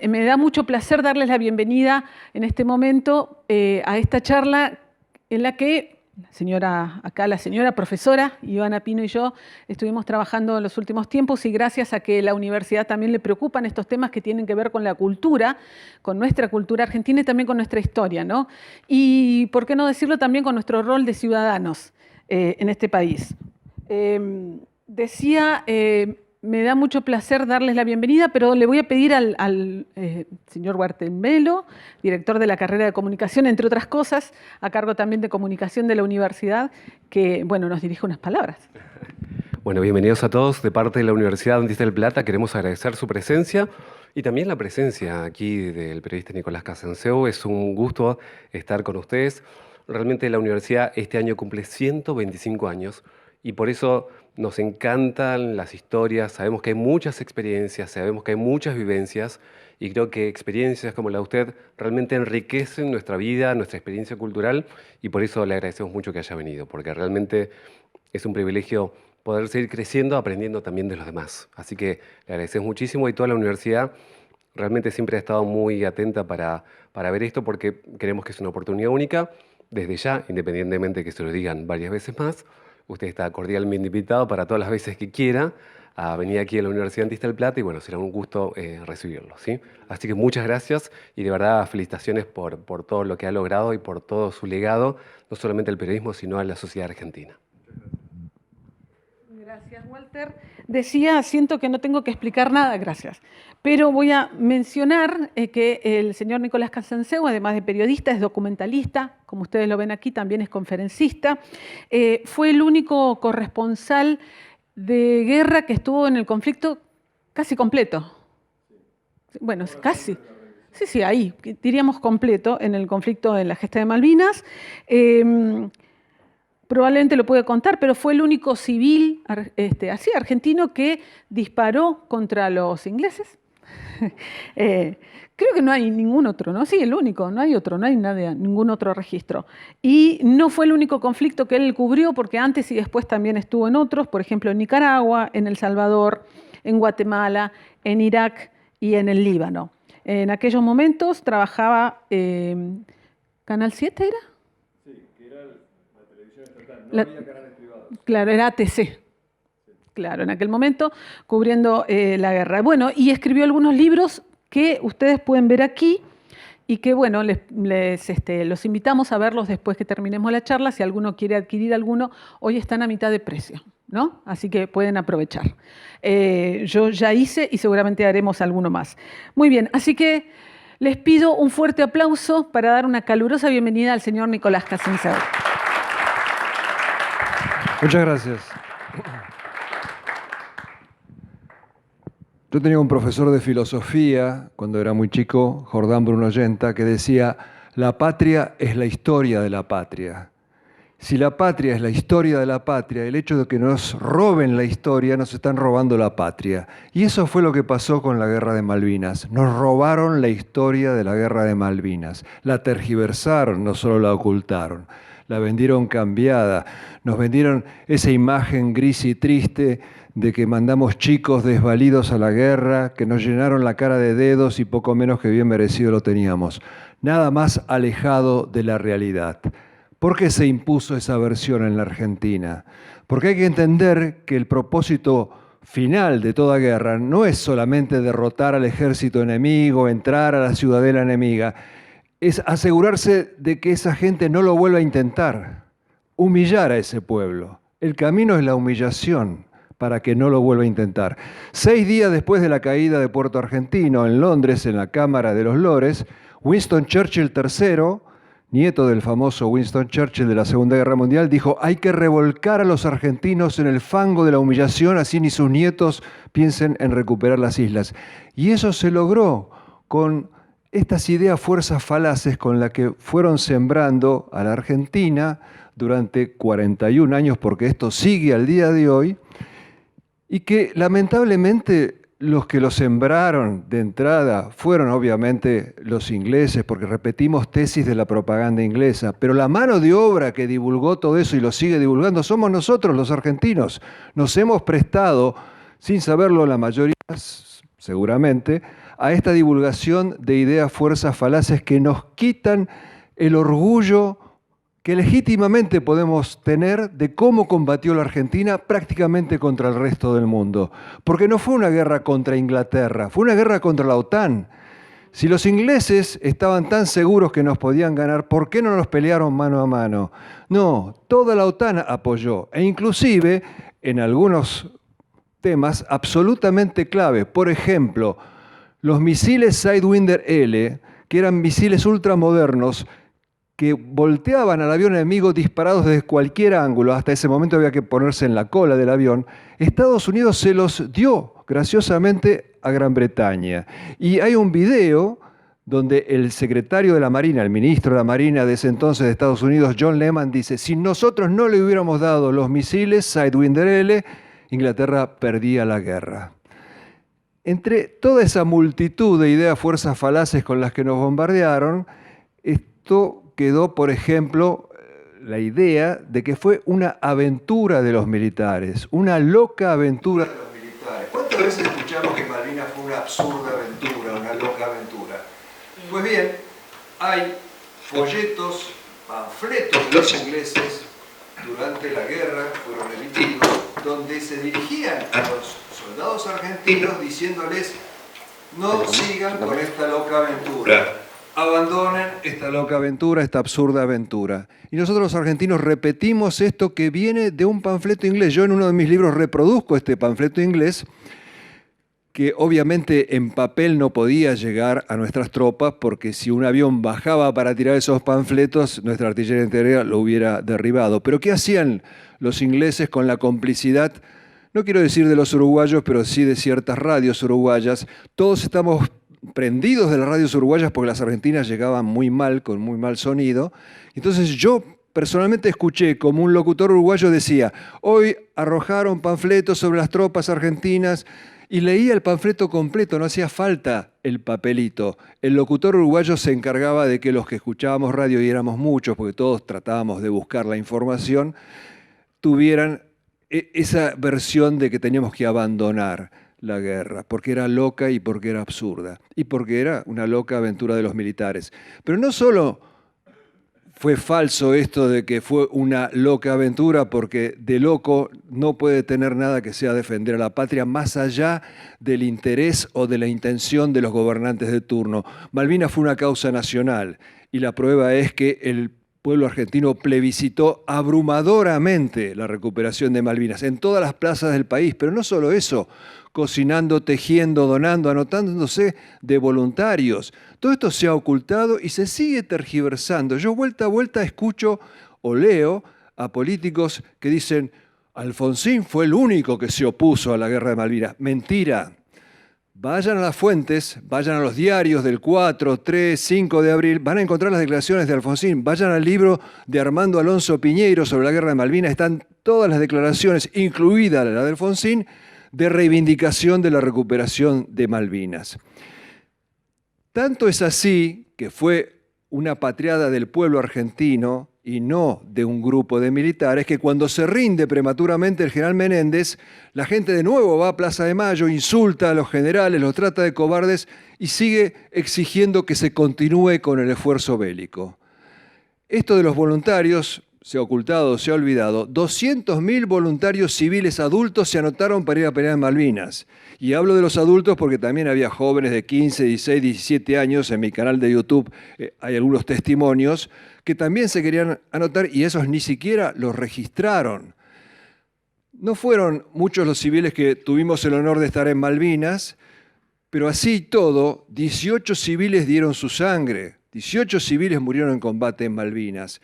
Me da mucho placer darles la bienvenida en este momento a esta charla en la que la señora profesora Ivana Pino y yo estuvimos trabajando en los últimos tiempos, y gracias a que la universidad también le preocupan estos temas que tienen que ver con la cultura, con nuestra cultura argentina y también con nuestra historia, ¿no? Y, ¿por qué no decirlo?, también con nuestro rol de ciudadanos en este país. Me da mucho placer darles la bienvenida, pero le voy a pedir al señor Guartemelo, director de la carrera de comunicación, entre otras cosas, a cargo también de comunicación de la universidad, que, bueno, nos dirija unas palabras. Bueno, bienvenidos a todos. De parte de la Universidad Dentista del Plata queremos agradecer su presencia y también la presencia aquí del periodista Nicolás Casanseu. Es un gusto estar con ustedes. Realmente la universidad este año cumple 125 años y por eso nos encantan las historias. Sabemos que hay muchas experiencias, sabemos que hay muchas vivencias, y creo que experiencias como la de usted realmente enriquecen nuestra vida, nuestra experiencia cultural, y por eso le agradecemos mucho que haya venido, porque realmente es un privilegio poder seguir creciendo, aprendiendo también de los demás. Así que le agradecemos muchísimo, y toda la universidad realmente siempre ha estado muy atenta para ver esto, porque creemos que es una oportunidad única. Desde ya, independientemente de que se lo digan varias veces más, usted está cordialmente invitado para todas las veces que quiera a venir aquí a la Universidad Dentista del Plata, y bueno, será un gusto recibirlo, ¿sí? Así que muchas gracias, y de verdad felicitaciones por todo lo que ha logrado y por todo su legado, no solamente al periodismo, sino a la sociedad argentina. Gracias, Walter. Siento que no tengo que explicar nada, gracias. Pero voy a mencionar que el señor Nicolás Casanseu, además de periodista, es documentalista, como ustedes lo ven aquí, también es conferencista. Fue el único corresponsal de guerra que estuvo en el conflicto casi completo. Bueno, casi. Sí, ahí, diríamos completo, en el conflicto en la gesta de Malvinas. Probablemente lo puede contar, pero fue el único civil así argentino que disparó contra los ingleses. Creo que no hay ningún otro, ¿no? Sí, el único, no hay otro, no hay ningún otro registro. Y no fue el único conflicto que él cubrió, porque antes y después también estuvo en otros, por ejemplo en Nicaragua, en El Salvador, en Guatemala, en Irak y en el Líbano. En aquellos momentos trabajaba ¿Canal 7 era? No había canales privados. Claro, era ATC. Claro, en aquel momento, cubriendo la guerra. Bueno, y escribió algunos libros que ustedes pueden ver aquí y que, bueno, los invitamos a verlos después que terminemos la charla. Si alguno quiere adquirir alguno, hoy están a mitad de precio, ¿no? Así que pueden aprovechar. Yo ya hice y seguramente haremos alguno más. Muy bien, así que les pido un fuerte aplauso para dar una calurosa bienvenida al señor Nicolás Casanseu. Muchas gracias. Yo tenía un profesor de filosofía cuando era muy chico, Jordán Bruno Yenta, que decía: la patria es la historia de la patria. Si la patria es la historia de la patria, el hecho de que nos roben la historia, nos están robando la patria. Y eso fue lo que pasó con la Guerra de Malvinas. Nos robaron la historia de la Guerra de Malvinas. La tergiversaron, no solo la ocultaron. La vendieron cambiada, nos vendieron esa imagen gris y triste de que mandamos chicos desvalidos a la guerra, que nos llenaron la cara de dedos y poco menos que bien merecido lo teníamos. Nada más alejado de la realidad. ¿Por qué se impuso esa versión en la Argentina? Porque hay que entender que el propósito final de toda guerra no es solamente derrotar al ejército enemigo, entrar a la ciudadela enemiga, es asegurarse de que esa gente no lo vuelva a intentar, humillar a ese pueblo. El camino es la humillación para que no lo vuelva a intentar. 6 días después de la caída de Puerto Argentino, en Londres, en la Cámara de los Lores, Winston Churchill III, nieto del famoso Winston Churchill de la Segunda Guerra Mundial, dijo: hay que revolcar a los argentinos en el fango de la humillación, así ni sus nietos piensen en recuperar las islas. Y eso se logró con estas ideas, fuerzas falaces con las que fueron sembrando a la Argentina durante 41 años, porque esto sigue al día de hoy, y que lamentablemente los que lo sembraron de entrada fueron obviamente los ingleses, porque repetimos tesis de la propaganda inglesa, pero la mano de obra que divulgó todo eso y lo sigue divulgando somos nosotros, los argentinos. Nos hemos prestado, sin saberlo la mayoría, seguramente, a esta divulgación de ideas, fuerzas falaces que nos quitan el orgullo que legítimamente podemos tener de cómo combatió la Argentina prácticamente contra el resto del mundo. Porque no fue una guerra contra Inglaterra, fue una guerra contra la OTAN. Si los ingleses estaban tan seguros que nos podían ganar, ¿por qué no nos pelearon mano a mano? No, toda la OTAN apoyó, e inclusive en algunos temas absolutamente clave. Por ejemplo, los misiles Sidewinder L, que eran misiles ultramodernos, que volteaban al avión enemigo disparados desde cualquier ángulo, hasta ese momento había que ponerse en la cola del avión, Estados Unidos se los dio graciosamente a Gran Bretaña. Y hay un video donde el secretario de la Marina, el ministro de la Marina de ese entonces de Estados Unidos, John Lehman, dice: si nosotros no le hubiéramos dado los misiles Sidewinder L, Inglaterra perdía la guerra. Entre toda esa multitud de ideas, fuerzas falaces con las que nos bombardearon, esto quedó, por ejemplo, la idea de que fue una aventura de los militares, una loca aventura de los militares. ¿Cuántas veces escuchamos que Malvinas fue una absurda aventura, una loca aventura? Pues bien, hay folletos, panfletos de los ingleses durante la guerra, fueron emitidos, donde se dirigían a los soldados argentinos diciéndoles: no sigan con esta loca aventura. Abandonen esta loca aventura, esta absurda aventura. Y nosotros los argentinos repetimos esto que viene de un panfleto inglés. Yo en uno de mis libros reproduzco este panfleto inglés, que obviamente en papel no podía llegar a nuestras tropas, porque si un avión bajaba para tirar esos panfletos, nuestra artillería antiaérea lo hubiera derribado. Pero ¿qué hacían los ingleses con la complicidad? No quiero decir de los uruguayos, pero sí de ciertas radios uruguayas. Todos estamos prendidos de las radios uruguayas porque las argentinas llegaban muy mal, con muy mal sonido. Entonces yo personalmente escuché como un locutor uruguayo decía: hoy arrojaron panfletos sobre las tropas argentinas, y leía el panfleto completo, no hacía falta el papelito. El locutor uruguayo se encargaba de que los que escuchábamos radio, y éramos muchos porque todos tratábamos de buscar la información, tuvieran esa versión de que teníamos que abandonar la guerra, porque era loca y porque era absurda, y porque era una loca aventura de los militares. Pero no solo fue falso esto de que fue una loca aventura, porque de loco no puede tener nada que sea defender a la patria más allá del interés o de la intención de los gobernantes de turno. Malvinas fue una causa nacional, y la prueba es que el pueblo argentino plebiscitó abrumadoramente la recuperación de Malvinas en todas las plazas del país. Pero no solo eso, cocinando, tejiendo, donando, anotándose de voluntarios. Todo esto se ha ocultado y se sigue tergiversando. Yo vuelta a vuelta escucho o leo a políticos que dicen: Alfonsín fue el único que se opuso a la guerra de Malvinas. Mentira. Vayan a las fuentes, vayan a los diarios del 4, 3, 5 de abril, van a encontrar las declaraciones de Alfonsín. Vayan al libro de Armando Alonso Piñeiro sobre la guerra de Malvinas, están todas las declaraciones, incluida la de Alfonsín, de reivindicación de la recuperación de Malvinas. Tanto es así que fue una patriada del pueblo argentino y no de un grupo de militares, que cuando se rinde prematuramente el general Menéndez, la gente de nuevo va a Plaza de Mayo, insulta a los generales, los trata de cobardes y sigue exigiendo que se continúe con el esfuerzo bélico. Esto de los voluntarios se ha ocultado, se ha olvidado. 200.000 voluntarios civiles adultos se anotaron para ir a pelear en Malvinas. Y hablo de los adultos porque también había jóvenes de 15, 16, 17 años. En mi canal de YouTube hay algunos testimonios que también se querían anotar, y esos ni siquiera los registraron. No fueron muchos los civiles que tuvimos el honor de estar en Malvinas, pero así y todo, 18 civiles dieron su sangre. 18 civiles murieron en combate en Malvinas.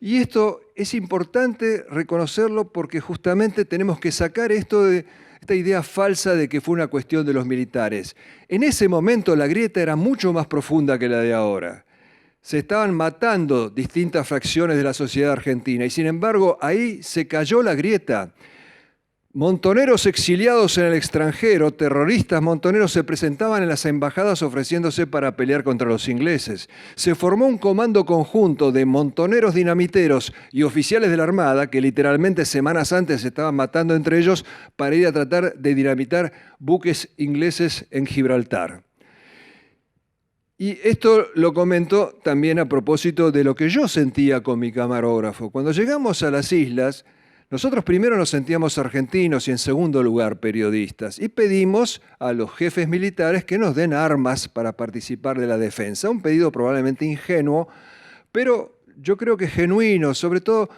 Y esto es importante reconocerlo porque justamente tenemos que sacar esto de esta idea falsa de que fue una cuestión de los militares. En ese momento la grieta era mucho más profunda que la de ahora. Se estaban matando distintas fracciones de la sociedad argentina y sin embargo ahí se cayó la grieta. Montoneros exiliados en el extranjero, terroristas montoneros, se presentaban en las embajadas ofreciéndose para pelear contra los ingleses. Se formó un comando conjunto de montoneros dinamiteros y oficiales de la Armada que literalmente semanas antes se estaban matando entre ellos para ir a tratar de dinamitar buques ingleses en Gibraltar. Y esto lo comento también a propósito de lo que yo sentía con mi camarógrafo. Cuando llegamos a las islas, nosotros primero nos sentíamos argentinos y en segundo lugar periodistas. Y pedimos a los jefes militares que nos den armas para participar de la defensa. Un pedido probablemente ingenuo, pero yo creo que genuino. Sobre todo,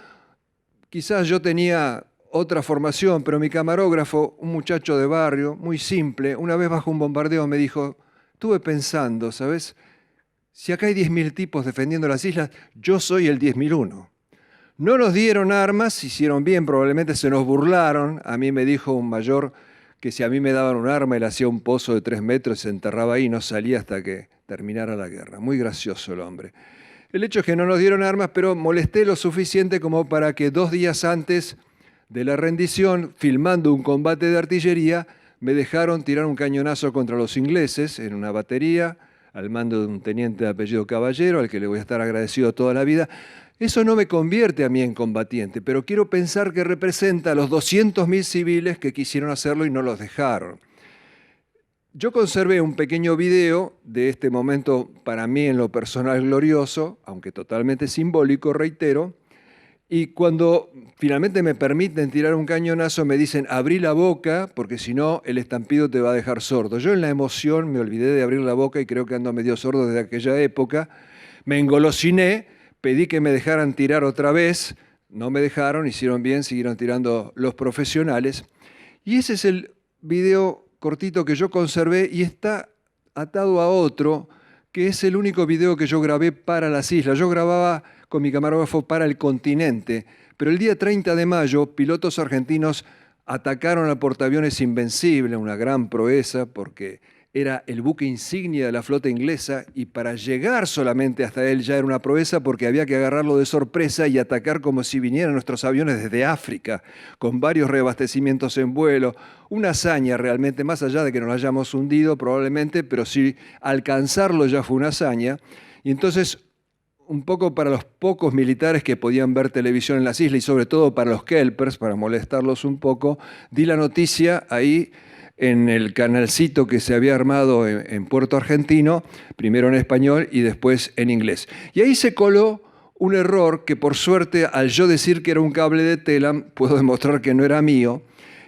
quizás yo tenía otra formación, pero mi camarógrafo, un muchacho de barrio, muy simple, una vez bajo un bombardeo me dijo: estuve pensando, ¿sabes? Si acá hay 10.000 tipos defendiendo las islas, yo soy el 10.001. No nos dieron armas, hicieron bien, probablemente se nos burlaron. A mí me dijo un mayor que si a mí me daban un arma, él hacía un pozo de 3 metros, se enterraba ahí y no salía hasta que terminara la guerra. Muy gracioso el hombre. El hecho es que no nos dieron armas, pero molesté lo suficiente como para que 2 días antes de la rendición, filmando un combate de artillería, me dejaron tirar un cañonazo contra los ingleses en una batería, al mando de un teniente de apellido Caballero, al que le voy a estar agradecido toda la vida. Eso no me convierte a mí en combatiente, pero quiero pensar que representa a los 200.000 civiles que quisieron hacerlo y no los dejaron. Yo conservé un pequeño video de este momento, para mí en lo personal glorioso, aunque totalmente simbólico, reitero, y cuando finalmente me permiten tirar un cañonazo me dicen: abrí la boca porque si no el estampido te va a dejar sordo. Yo en la emoción me olvidé de abrir la boca y creo que ando medio sordo desde aquella época. Me engolosiné, pedí que me dejaran tirar otra vez, no me dejaron, hicieron bien, siguieron tirando los profesionales. Y ese es el video cortito que yo conservé y está atado a otro, que es el único video que yo grabé para las islas. Yo grababa con mi camarógrafo para el continente, pero el día 30 de mayo, pilotos argentinos atacaron al portaaviones Invencible, una gran proeza porque era el buque insignia de la flota inglesa y para llegar solamente hasta él ya era una proeza porque había que agarrarlo de sorpresa y atacar como si vinieran nuestros aviones desde África, con varios reabastecimientos en vuelo. Una hazaña realmente, más allá de que nos lo hayamos hundido probablemente, pero sí alcanzarlo ya fue una hazaña. Y entonces, un poco para los pocos militares que podían ver televisión en las islas y sobre todo para los kelpers, para molestarlos un poco, di la noticia ahí en el canalcito que se había armado en Puerto Argentino, primero en español y después en inglés. Y ahí se coló un error que por suerte al yo decir que era un cable de Telam, puedo demostrar que no era mío,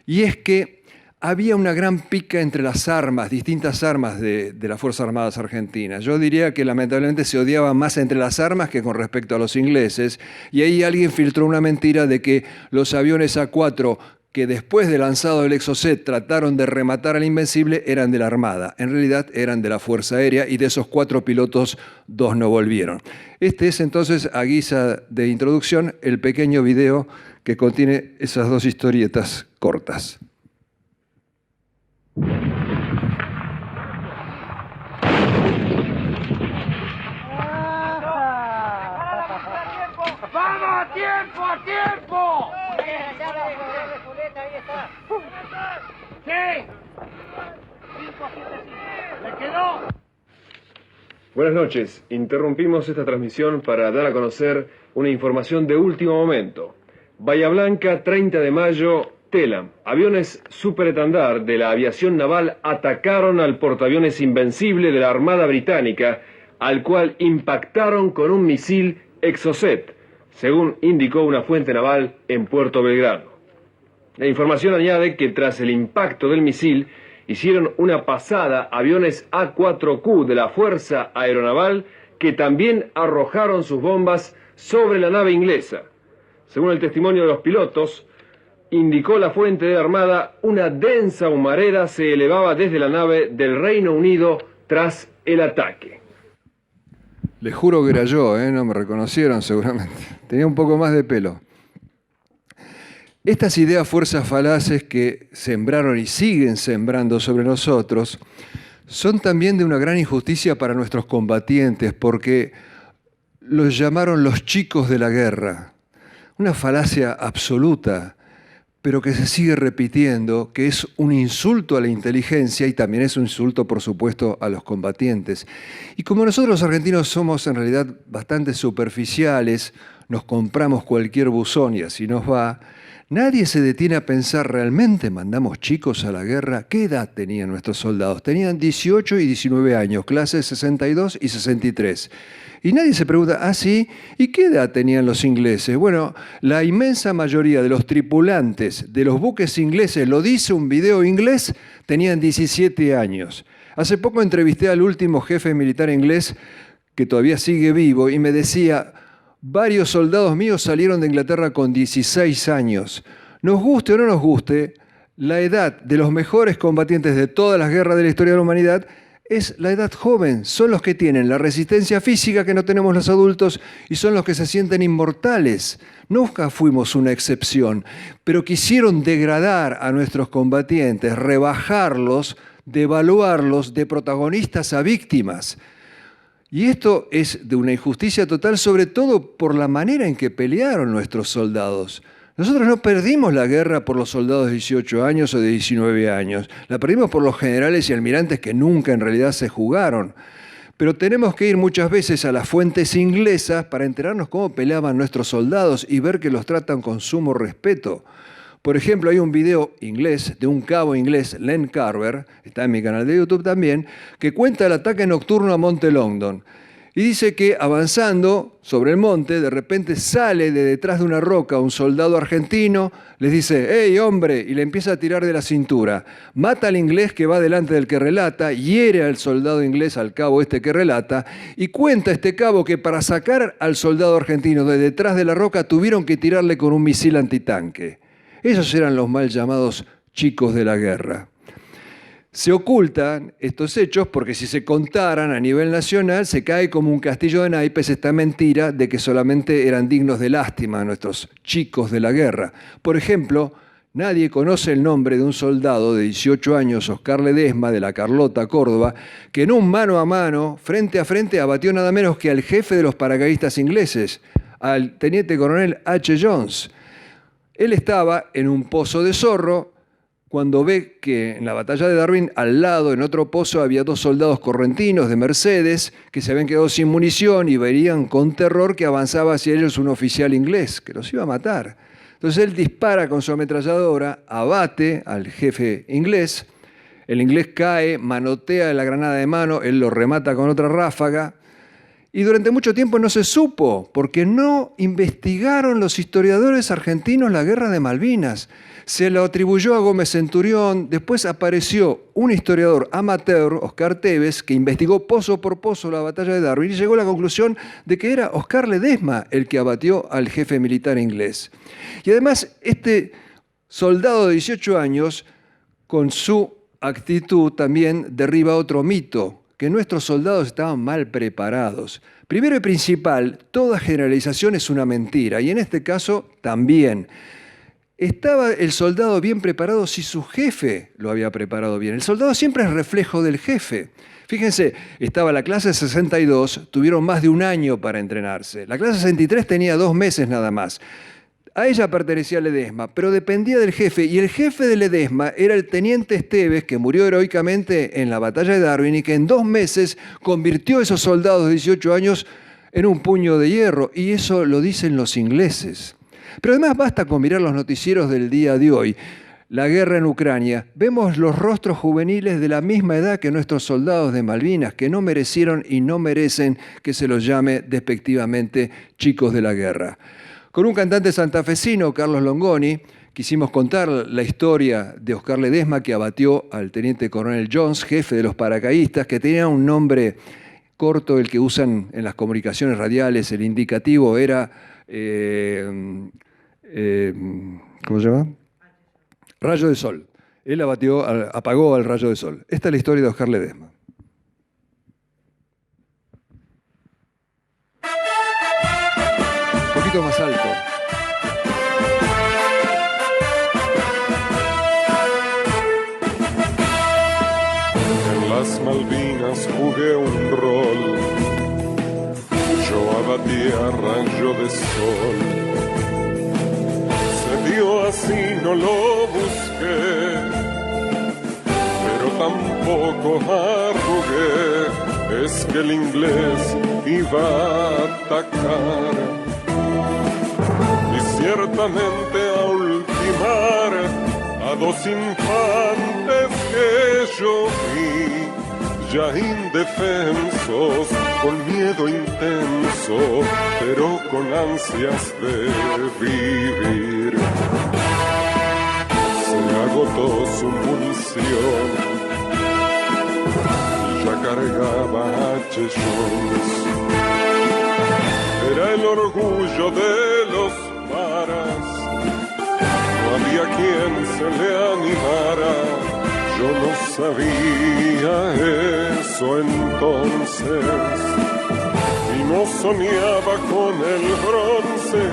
y es que había una gran pica entre las armas, distintas armas de las Fuerzas Armadas Argentinas. Yo diría que lamentablemente se odiaba más entre las armas que con respecto a los ingleses, y ahí alguien filtró una mentira de que los aviones A4 que después de lanzado el Exocet trataron de rematar al Invencible eran de la Armada. En realidad eran de la Fuerza Aérea y de esos 4 pilotos 2 no volvieron. Este es entonces, a guisa de introducción, el pequeño video que contiene esas 2 historietas cortas. ¡Vamos! ¡A tiempo! ¡A tiempo! ¡Sí! ¡Le quedó! Buenas noches. Interrumpimos esta transmisión para dar a conocer una información de último momento. Bahía Blanca, 30 de mayo, Telam. Aviones superetandar de la aviación naval atacaron al portaaviones Invencible de la Armada Británica, al cual impactaron con un misil Exocet, según indicó una fuente naval en Puerto Belgrano. La información añade que tras el impacto del misil hicieron una pasada aviones A4Q de la Fuerza Aeronaval que también arrojaron sus bombas sobre la nave inglesa. Según el testimonio de los pilotos, indicó la fuente de la Armada, una densa humareda se elevaba desde la nave del Reino Unido tras el ataque. Les juro que era yo, no me reconocieron seguramente. Tenía un poco más de pelo. Estas ideas fuerzas falaces que sembraron y siguen sembrando sobre nosotros son también de una gran injusticia para nuestros combatientes, porque los llamaron los chicos de la guerra. Una falacia absoluta, pero que se sigue repitiendo, que es un insulto a la inteligencia y también es un insulto, por supuesto, a los combatientes. Y como nosotros los argentinos somos en realidad bastante superficiales, nos compramos cualquier buzón y así nos va, Nadie se detiene a pensar, ¿realmente mandamos chicos a la guerra? ¿Qué edad tenían nuestros soldados? Tenían 18 y 19 años, clases 62 y 63. Y nadie se pregunta, ¿ah, sí? ¿Y qué edad tenían los ingleses? Bueno, la inmensa mayoría de los tripulantes de los buques ingleses, lo dice un video inglés, tenían 17 años. Hace poco entrevisté al último jefe militar inglés, que todavía sigue vivo, y me decía, varios soldados míos salieron de Inglaterra con 16 años. Nos guste o no nos guste, la edad de los mejores combatientes de todas las guerras de la historia de la humanidad es la edad joven. Son los que tienen la resistencia física que no tenemos los adultos y son los que se sienten inmortales. Nunca fuimos una excepción, pero quisieron degradar a nuestros combatientes, rebajarlos, devaluarlos de protagonistas a víctimas. Y esto es de una injusticia total, sobre todo por la manera en que pelearon nuestros soldados. Nosotros no perdimos la guerra por los soldados de 18 años o de 19 años. La perdimos por los generales y almirantes que nunca en realidad se jugaron. Pero tenemos que ir muchas veces a las fuentes inglesas para enterarnos cómo peleaban nuestros soldados y ver que los tratan con sumo respeto. Por ejemplo, hay un video inglés de un cabo inglés, Len Carver, está en mi canal de YouTube también, que cuenta el ataque nocturno a Monte Longdon. Y dice que avanzando sobre el monte, de repente sale de detrás de una roca un soldado argentino, les dice, ¡hey, hombre! Y le empieza a tirar de la cintura. Mata al inglés que va delante del que relata, hiere al soldado inglés, al cabo este que relata, y cuenta este cabo que para sacar al soldado argentino de detrás de la roca tuvieron que tirarle con un misil antitanque. Esos eran los mal llamados chicos de la guerra. Se ocultan estos hechos porque si se contaran a nivel nacional se cae como un castillo de naipes esta mentira de que solamente eran dignos de lástima nuestros chicos de la guerra. Por ejemplo, nadie conoce el nombre de un soldado de 18 años, Oscar Ledesma, de la Carlota, Córdoba, que en un mano a mano, frente a frente, abatió nada menos que al jefe de los paracaidistas ingleses, al teniente coronel H. Jones. Él estaba en un pozo de zorro cuando ve que en la batalla de Darwin, al lado, en otro pozo, había 2 soldados correntinos de Mercedes que se habían quedado sin munición y veían con terror que avanzaba hacia ellos un oficial inglés que los iba a matar. Entonces él dispara con su ametralladora, abate al jefe inglés, el inglés cae, manotea la granada de mano, él lo remata con otra ráfaga, y durante mucho tiempo no se supo, porque no investigaron los historiadores argentinos la guerra de Malvinas. Se lo atribuyó a Gómez Centurión, después apareció un historiador amateur, Oscar Tevez, que investigó pozo por pozo la batalla de Darwin y llegó a la conclusión de que era Oscar Ledesma el que abatió al jefe militar inglés. Y además, este soldado de 18 años, con su actitud también derriba otro mito, que nuestros soldados estaban mal preparados. Primero y principal, toda generalización es una mentira, y en este caso también. ¿Estaba el soldado bien preparado si su jefe lo había preparado bien? El soldado siempre es reflejo del jefe. Fíjense, estaba la clase 62, tuvieron más de un año para entrenarse. La clase 63 tenía 2 meses nada más. A ella pertenecía Ledesma, pero dependía del jefe, y el jefe de Ledesma era el teniente Esteves, que murió heroicamente en la batalla de Darwin y que en 2 meses convirtió a esos soldados de 18 años en un puño de hierro, y eso lo dicen los ingleses. Pero además basta con mirar los noticieros del día de hoy. La guerra en Ucrania, vemos los rostros juveniles de la misma edad que nuestros soldados de Malvinas, que no merecieron y no merecen que se los llame despectivamente chicos de la guerra. Con un cantante santafesino, Carlos Longoni, quisimos contar la historia de Oscar Ledesma, que abatió al teniente coronel Jones, jefe de los paracaidistas, que tenía un nombre corto, el que usan en las comunicaciones radiales, el indicativo era, ¿cómo se llama? Rayo de sol. Él apagó al rayo de sol. Esta es la historia de Oscar Ledesma. Un poquito más alto. En las Malvinas jugué un rol, yo abatía rayo de sol. Se dio así, no lo busqué, pero tampoco arrugué. Es que el inglés iba a atacar, y ciertamente a último mar a dos infantes que yo vi, ya indefensos, con miedo intenso, pero con ansias de vivir. Se agotó su munición y ya cargaba H. Jones. Era el orgullo de los maras, no había quien se le animara. Yo no sabía eso entonces y no soñaba con el bronce,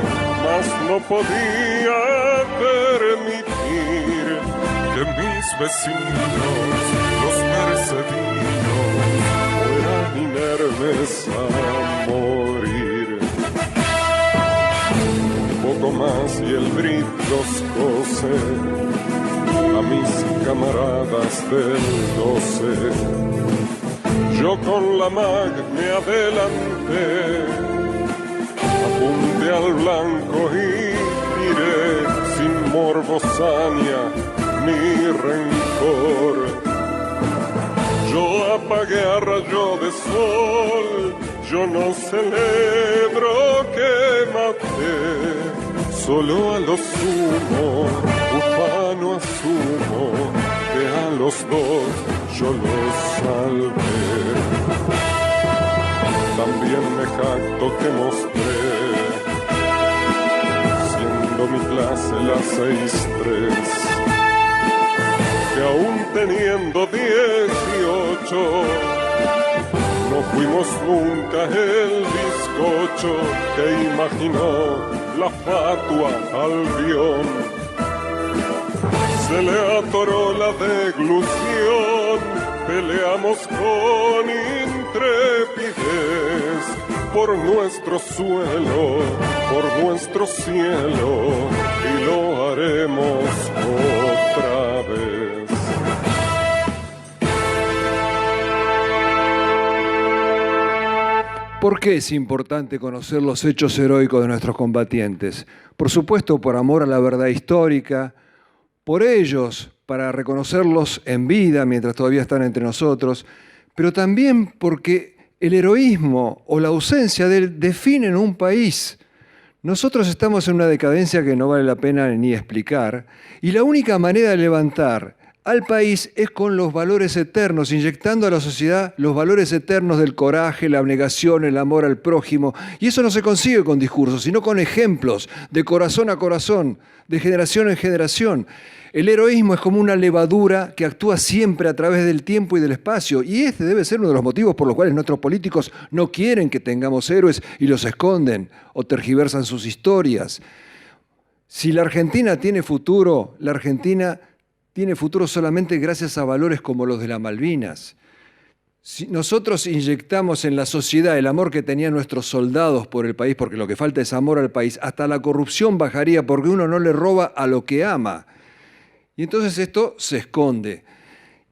mas no podía permitir que mis vecinos, los perseguidos, fueran inermes a morir. Un poco más y el brillo cose a mis camaradas del 12. Yo con la mag me adelanté, apunté al blanco y miré sin morbosaña ni rencor. Yo apagué a rayo de sol, yo no celebro que maté, solo a lo sumo, ufano asumo, que a los dos yo los salvé. También me jacto que mostré, siendo mi clase la 6-3, que aún teniendo 18, no fuimos nunca el bizcocho que imaginó la fatua Albión. Se le atoró la deglución, peleamos con intrepidez por nuestro suelo, por nuestro cielo, y lo haremos otra vez. ¿Por qué es importante conocer los hechos heroicos de nuestros combatientes? Por supuesto, por amor a la verdad histórica, por ellos, para reconocerlos en vida mientras todavía están entre nosotros, pero también porque el heroísmo o la ausencia de él definen un país. Nosotros estamos en una decadencia que no vale la pena ni explicar, y la única manera de levantar al país es con los valores eternos, inyectando a la sociedad los valores eternos del coraje, la abnegación, el amor al prójimo. Y eso no se consigue con discursos, sino con ejemplos, de corazón a corazón, de generación en generación. El heroísmo es como una levadura que actúa siempre a través del tiempo y del espacio. Y este debe ser uno de los motivos por los cuales nuestros políticos no quieren que tengamos héroes y los esconden o tergiversan sus historias. Si la Argentina tiene futuro, la Argentina tiene futuro solamente gracias a valores como los de las Malvinas. Si nosotros inyectamos en la sociedad el amor que tenían nuestros soldados por el país, porque lo que falta es amor al país, hasta la corrupción bajaría porque uno no le roba a lo que ama. Y entonces esto se esconde.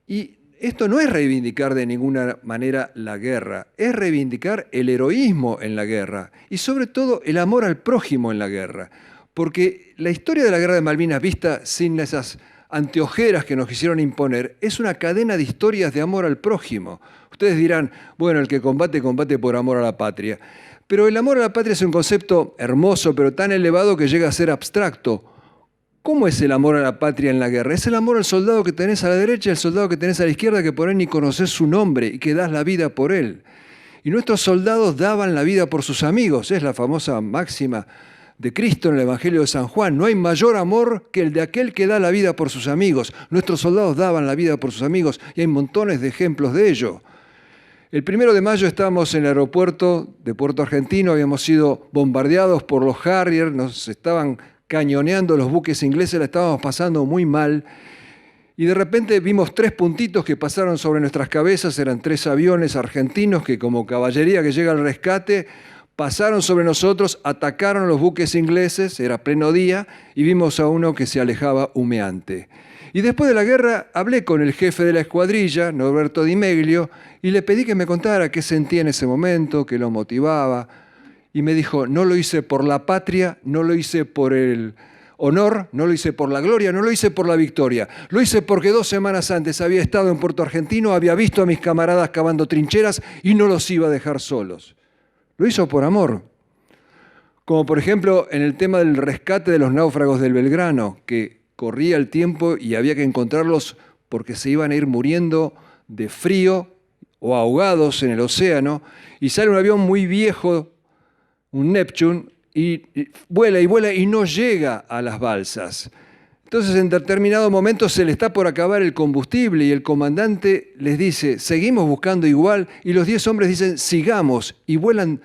Y esto no es reivindicar de ninguna manera la guerra, es reivindicar el heroísmo en la guerra y sobre todo el amor al prójimo en la guerra. Porque la historia de la guerra de Malvinas, vista sin esas anteojeras que nos quisieron imponer, es una cadena de historias de amor al prójimo. Ustedes dirán, bueno, el que combate, combate por amor a la patria. Pero el amor a la patria es un concepto hermoso, pero tan elevado que llega a ser abstracto. ¿Cómo es el amor a la patria en la guerra? Es el amor al soldado que tenés a la derecha y al soldado que tenés a la izquierda, que por ahí ni conocés su nombre y que das la vida por él. Y nuestros soldados daban la vida por sus amigos, es la famosa máxima de Cristo en el Evangelio de San Juan. No hay mayor amor que el de aquel que da la vida por sus amigos. Nuestros soldados daban la vida por sus amigos y hay montones de ejemplos de ello. El 1 de mayo estábamos en el aeropuerto de Puerto Argentino, habíamos sido bombardeados por los Harrier, nos estaban cañoneando los buques ingleses, la estábamos pasando muy mal. Y de repente vimos 3 puntitos que pasaron sobre nuestras cabezas, eran 3 aviones argentinos que como caballería que llega al rescate, pasaron sobre nosotros, atacaron a los buques ingleses, era pleno día, y vimos a uno que se alejaba humeante. Y después de la guerra hablé con el jefe de la escuadrilla, Norberto Di Meglio, y le pedí que me contara qué sentía en ese momento, qué lo motivaba. Y me dijo, no lo hice por la patria, no lo hice por el honor, no lo hice por la gloria, no lo hice por la victoria. Lo hice porque 2 semanas antes había estado en Puerto Argentino, había visto a mis camaradas cavando trincheras y no los iba a dejar solos. Lo hizo por amor. Como por ejemplo en el tema del rescate de los náufragos del Belgrano, que corría el tiempo y había que encontrarlos porque se iban a ir muriendo de frío o ahogados en el océano, y sale un avión muy viejo, un Neptune, y vuela y no llega a las balsas. Entonces en determinado momento se le está por acabar el combustible y el comandante les dice, seguimos buscando igual, y los 10 hombres dicen, sigamos, y vuelan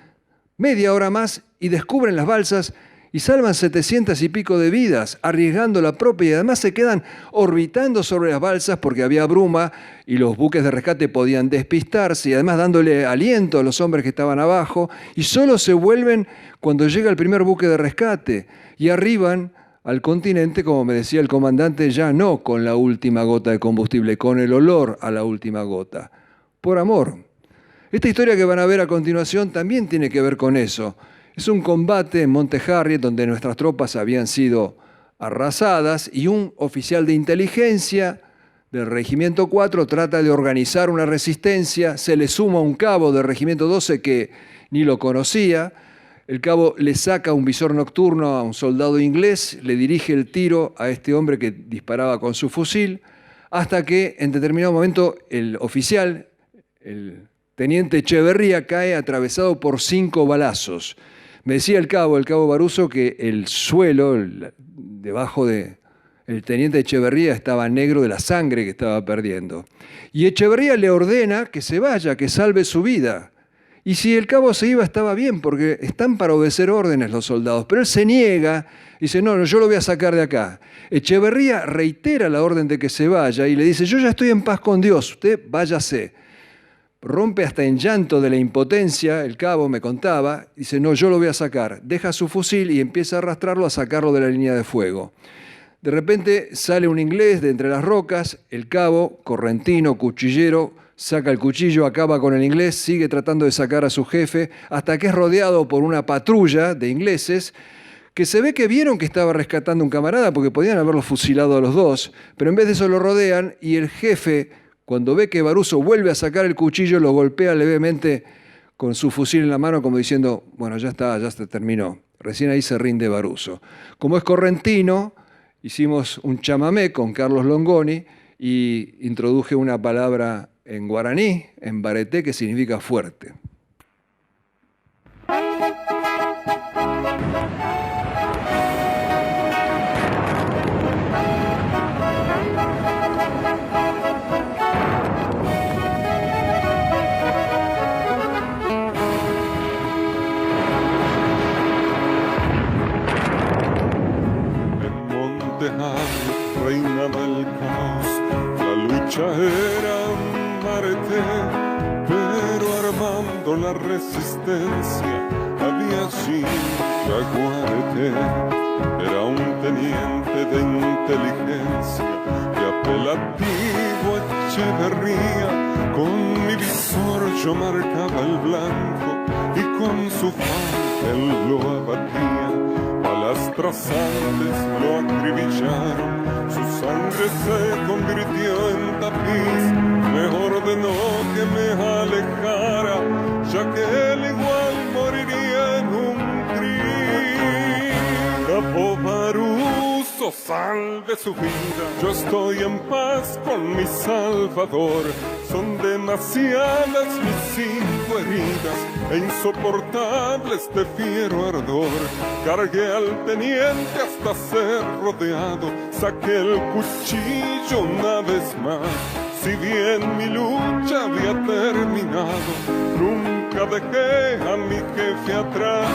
media hora más y descubren las balsas y salvan 700 y pico de vidas, arriesgando la propia, y además se quedan orbitando sobre las balsas porque había bruma y los buques de rescate podían despistarse, y además dándole aliento a los hombres que estaban abajo, y solo se vuelven cuando llega el primer buque de rescate y arriban al continente, como me decía el comandante, ya no con la última gota de combustible, con el olor a la última gota, por amor. Esta historia que van a ver a continuación también tiene que ver con eso. Es un combate en Monte Harriet donde nuestras tropas habían sido arrasadas y un oficial de inteligencia del Regimiento 4 trata de organizar una resistencia, se le suma un cabo del Regimiento 12 que ni lo conocía, el cabo le saca un visor nocturno a un soldado inglés, le dirige el tiro a este hombre que disparaba con su fusil, hasta que en determinado momento el oficial, el teniente Echeverría, cae atravesado por 5 balazos. Me decía el cabo Baruso, que el suelo debajo del teniente Echeverría estaba negro de la sangre que estaba perdiendo. Y Echeverría le ordena que se vaya, que salve su vida. Y si el cabo se iba estaba bien, porque están para obedecer órdenes los soldados. Pero él se niega y dice, no, yo lo voy a sacar de acá. Echeverría reitera la orden de que se vaya y le dice, yo ya estoy en paz con Dios, usted váyase. Rompe hasta en llanto de la impotencia, el cabo me contaba, dice, no, yo lo voy a sacar. Deja su fusil y empieza a arrastrarlo, a sacarlo de la línea de fuego. De repente sale un inglés de entre las rocas, el cabo, correntino, cuchillero, saca el cuchillo, acaba con el inglés, sigue tratando de sacar a su jefe, hasta que es rodeado por una patrulla de ingleses, que se ve que vieron que estaba rescatando un camarada, porque podían haberlo fusilado a los dos, pero en vez de eso lo rodean, y el jefe, cuando ve que Baruso vuelve a sacar el cuchillo, lo golpea levemente con su fusil en la mano, como diciendo, bueno, ya está, ya se terminó. Recién ahí se rinde Baruso. Como es correntino, hicimos un chamamé con Carlos Longoni y introduje una palabra en guaraní, en bareté, que significa fuerte. Reinaba el caos, la lucha era marete, pero armando la resistencia había allí Jaguarete. Era un teniente de inteligencia y apelativo Echeverría. Con mi visor yo marcaba el blanco y con su fal él lo abatía. Balas trasantes lo acribillaron, su sangre se convirtió en tapiz. Me ordenó que me alejara, ya que él igual moriría en un tris. Capo Baruso, salve su vida, yo estoy en paz con mi Salvador. Son demasiadas mis 5 heridas e insoportable este fiero ardor. Cargué al teniente hasta ser rodeado, saqué el cuchillo una vez más. Si bien mi lucha había terminado, nunca dejé a mi jefe atrás.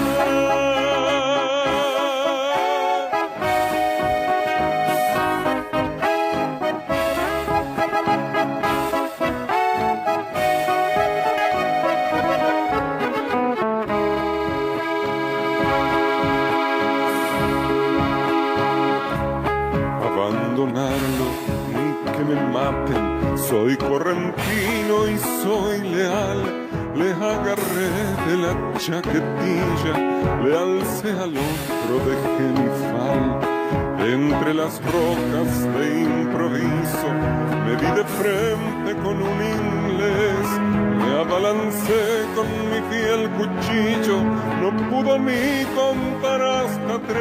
Ni que me maten, soy correntino y soy leal. Le agarré de la chaquetilla, le alcé al hombro de Genifal. Entre las rocas de improviso me vi de frente con un inglés, me abalancé con mi fiel cuchillo, no pudo ni contar hasta 3.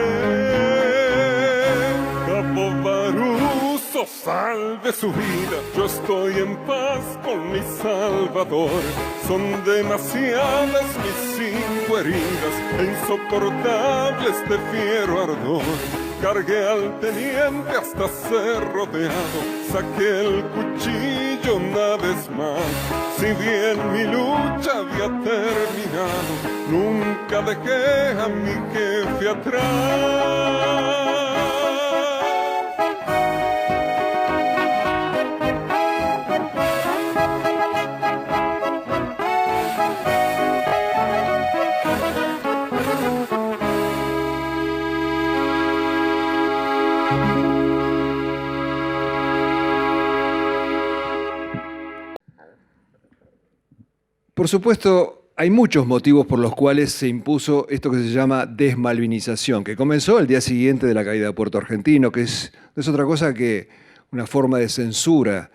Capo Baruso, salve su vida, yo estoy en paz con mi Salvador. Son demasiadas mis 5 heridas e insoportable este fiero ardor. Cargué al teniente hasta ser rodeado, saqué el cuchillo una vez más. Si bien mi lucha había terminado, nunca dejé a mi jefe atrás. Por supuesto, hay muchos motivos por los cuales se impuso esto que se llama desmalvinización, que comenzó el día siguiente de la caída de Puerto Argentino, que no es otra cosa que una forma de censura.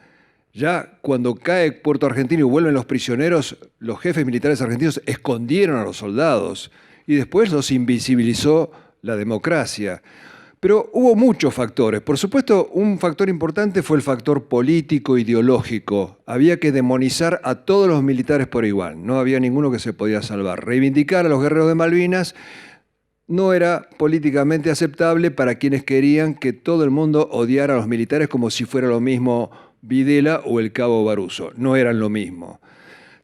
Ya cuando cae Puerto Argentino y vuelven los prisioneros, los jefes militares argentinos escondieron a los soldados y después los invisibilizó la democracia. Pero hubo muchos factores. Por supuesto, un factor importante fue el factor político, ideológico. Había que demonizar a todos los militares por igual. No había ninguno que se podía salvar. Reivindicar a los guerreros de Malvinas no era políticamente aceptable para quienes querían que todo el mundo odiara a los militares como si fuera lo mismo Videla o el cabo Baruso. No eran lo mismo.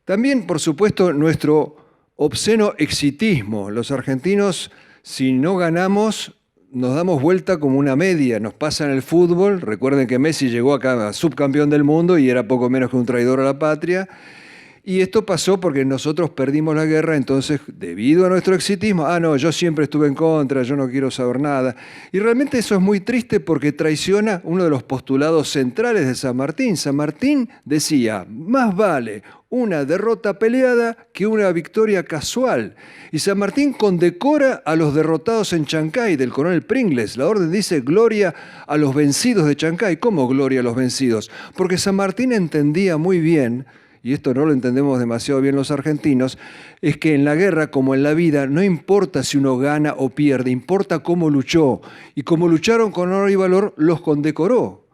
También, por supuesto, nuestro obsceno exitismo. Los argentinos, si no ganamos, nos damos vuelta como una media, nos pasa en el fútbol. Recuerden que Messi llegó acá a subcampeón del mundo y era poco menos que un traidor a la patria. Y esto pasó porque nosotros perdimos la guerra, entonces, debido a nuestro exitismo, no, yo siempre estuve en contra, yo no quiero saber nada. Y realmente eso es muy triste porque traiciona uno de los postulados centrales de San Martín. San Martín decía, más vale una derrota peleada que una victoria casual. Y San Martín condecora a los derrotados en Chancay del coronel Pringles. La orden dice gloria a los vencidos de Chancay. ¿Cómo gloria a los vencidos? Porque San Martín entendía muy bien, y esto no lo entendemos demasiado bien los argentinos, es que en la guerra, como en la vida, no importa si uno gana o pierde, importa cómo luchó. Y como lucharon con honor y valor, los condecoró.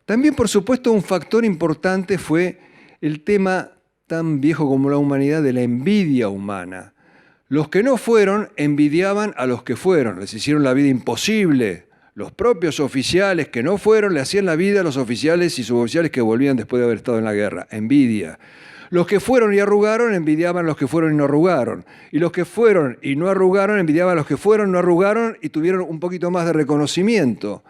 También, por supuesto, un factor importante fue el tema tan viejo como la humanidad de la envidia humana. Los que no fueron envidiaban a los que fueron, les hicieron la vida imposible. Los propios oficiales que no fueron le hacían la vida a los oficiales y suboficiales que volvían después de haber estado en la guerra. Envidia. Los que fueron y arrugaron envidiaban a los que fueron y no arrugaron. Y los que fueron y no arrugaron envidiaban a los que fueron, no arrugaron y tuvieron un poquito más de reconocimiento.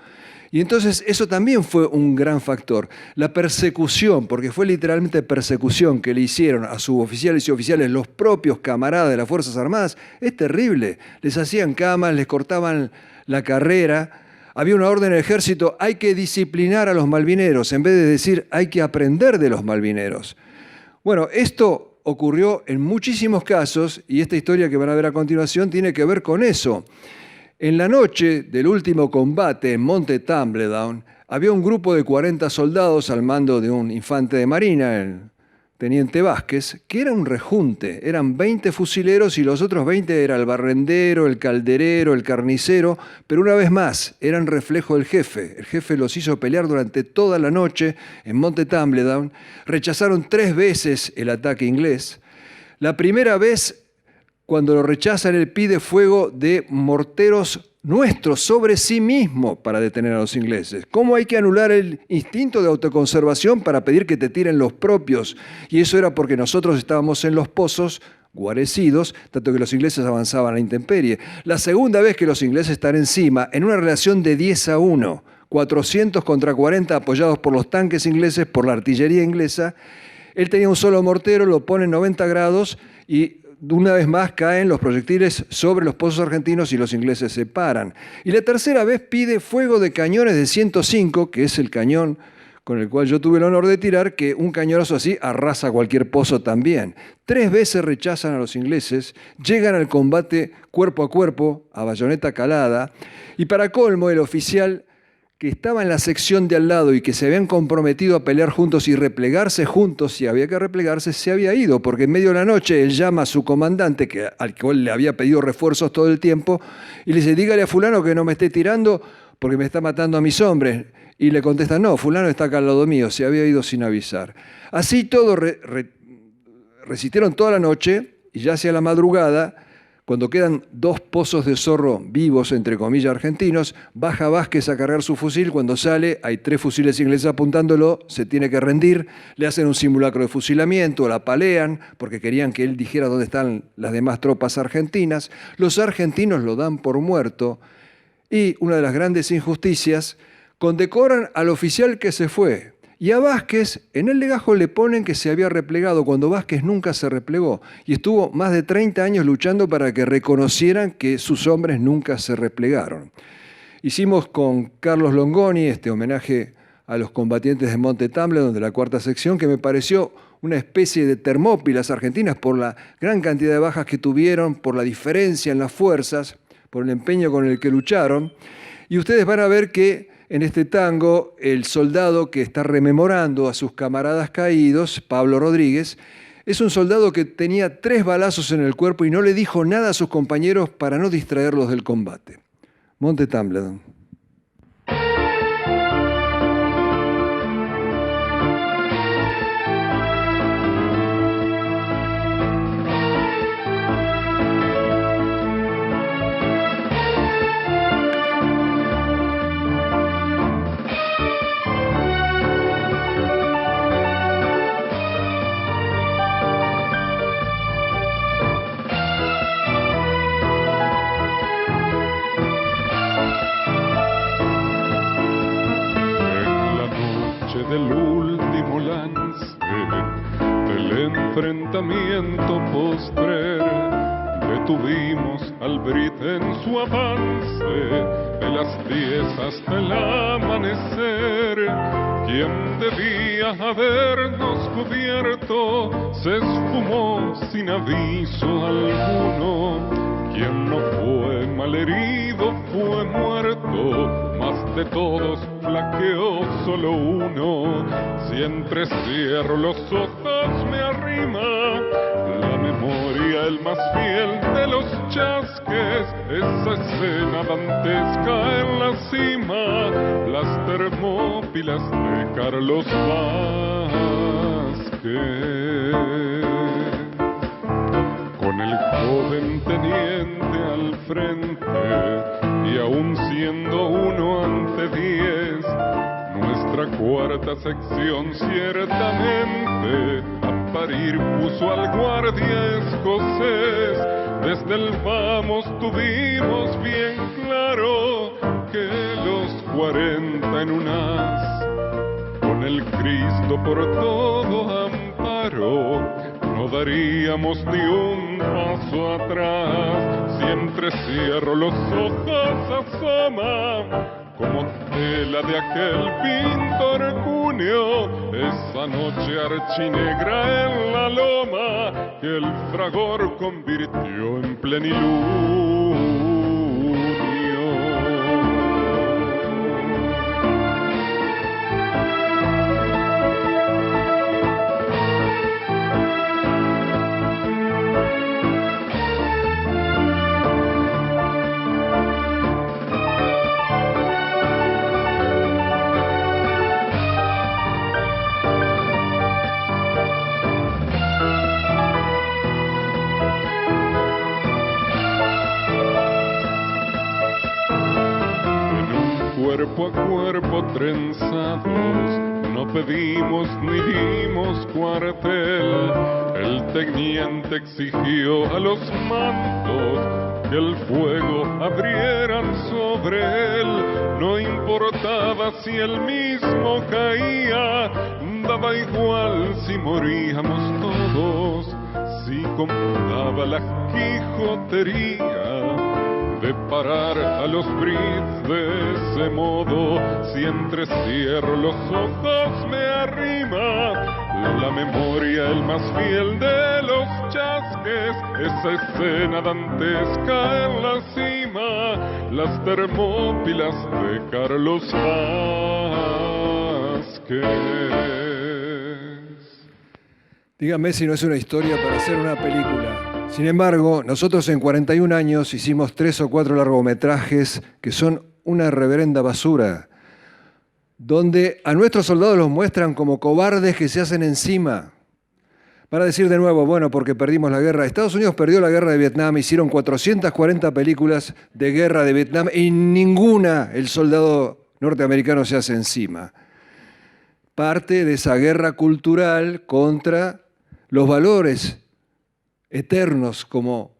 Y entonces eso también fue un gran factor. La persecución, porque fue literalmente persecución que le hicieron a suboficiales y oficiales los propios camaradas de las Fuerzas Armadas, es terrible. Les hacían camas, les cortaban la carrera. Había una orden en el ejército, hay que disciplinar a los malvineros, en vez de decir hay que aprender de los malvineros. Bueno, esto ocurrió en muchísimos casos y esta historia que van a ver a continuación tiene que ver con eso. En la noche del último combate en Monte Tumbledown, había un grupo de 40 soldados al mando de un infante de marina, el teniente Vázquez, que era un rejunte. Eran 20 fusileros y los otros 20 era el barrendero, el calderero, el carnicero, pero una vez más, eran reflejo del jefe. El jefe los hizo pelear durante toda la noche en Monte Tumbledown. Rechazaron 3 veces el ataque inglés. La primera vez, cuando lo rechazan, él pide fuego de morteros nuestros sobre sí mismo para detener a los ingleses. ¿Cómo hay que anular el instinto de autoconservación para pedir que te tiren los propios? Y eso era porque nosotros estábamos en los pozos guarecidos, tanto que los ingleses avanzaban a la intemperie. La segunda vez que los ingleses están encima, en una relación de 10-1, 400 contra 40 apoyados por los tanques ingleses, por la artillería inglesa, él tenía un solo mortero, lo pone en 90 grados y una vez más caen los proyectiles sobre los pozos argentinos y los ingleses se paran. Y la tercera vez pide fuego de cañones de 105, que es el cañón con el cual yo tuve el honor de tirar, que un cañonazo así arrasa cualquier pozo también. 3 veces rechazan a los ingleses, llegan al combate cuerpo a cuerpo, a bayoneta calada, y para colmo el oficial que estaba en la sección de al lado y que se habían comprometido a pelear juntos y replegarse juntos, si había que replegarse, se había ido, porque en medio de la noche él llama a su comandante, al cual le había pedido refuerzos todo el tiempo, y le dice, dígale a fulano que no me esté tirando porque me está matando a mis hombres. Y le contesta, no, fulano está acá al lado mío, se había ido sin avisar. Así todos resistieron toda la noche, y ya hacia la madrugada, cuando quedan 2 pozos de zorro vivos, entre comillas, argentinos, baja Vázquez a cargar su fusil. Cuando sale, hay 3 fusiles ingleses apuntándolo, se tiene que rendir, le hacen un simulacro de fusilamiento, la apalean, porque querían que él dijera dónde están las demás tropas argentinas. Los argentinos lo dan por muerto, y una de las grandes injusticias, condecoran al oficial que se fue. Y a Vázquez, en el legajo le ponen que se había replegado, cuando Vázquez nunca se replegó. Y estuvo más de 30 años luchando para que reconocieran que sus hombres nunca se replegaron. Hicimos con Carlos Longoni este homenaje a los combatientes de Monte Tumbledown de la 4ª sección, que me pareció una especie de Termópilas argentinas por la gran cantidad de bajas que tuvieron, por la diferencia en las fuerzas, por el empeño con el que lucharon. Y ustedes van a ver que en este tango, el soldado que está rememorando a sus camaradas caídos, Pablo Rodríguez, es un soldado que tenía 3 balazos en el cuerpo y no le dijo nada a sus compañeros para no distraerlos del combate. Monte Tumbledown. Del último lance del enfrentamiento postrer, detuvimos al Brit en su avance de las 10 hasta el amanecer. Quien debía habernos cubierto se esfumó sin aviso alguno. Quien no fue malherido fue muerto, mas de todos flaqueó solo uno. Si entrecierro los ojos me arrima la memoria, el más fiel de los chasques, esa escena dantesca en la cima, las Termópilas de Carlos Vázquez. Con el joven teniente al frente, y aún siendo 1 ante 10, nuestra 4ª sección ciertamente a parir puso al guardia escocés. Desde el vamos tuvimos bien claro que los 40 en un haz, con el Cristo por todo amparo, no daríamos ni un paso atrás. Si entrecierro los ojos asoma como tela de aquel pintor cuneo, esa noche archinegra en la loma que el fragor convirtió en plenilunio. Cuerpo a cuerpo trenzados, no pedimos ni dimos cuartel. El teniente exigió a los mandos que el fuego abrieran sobre él. No importaba si él mismo caía, daba igual si moríamos todos, si computaba la Quijotería. de parar a los Brits de ese modo. Si entrecierro los ojos me arrima la memoria, el más fiel de los chasques, esa escena dantesca en la cima, las Termópilas de Carlos Vázquez. Dígame si no es una historia para hacer una película. Sin embargo, nosotros en 41 años hicimos 3 o 4 largometrajes que son una reverenda basura, donde a nuestros soldados los muestran como cobardes que se hacen encima. Van a decir de nuevo, bueno, porque perdimos la guerra. Estados Unidos perdió la guerra de Vietnam, hicieron 440 películas de guerra de Vietnam y ninguna el soldado norteamericano se hace encima. Parte de esa guerra cultural contra los valores eternos como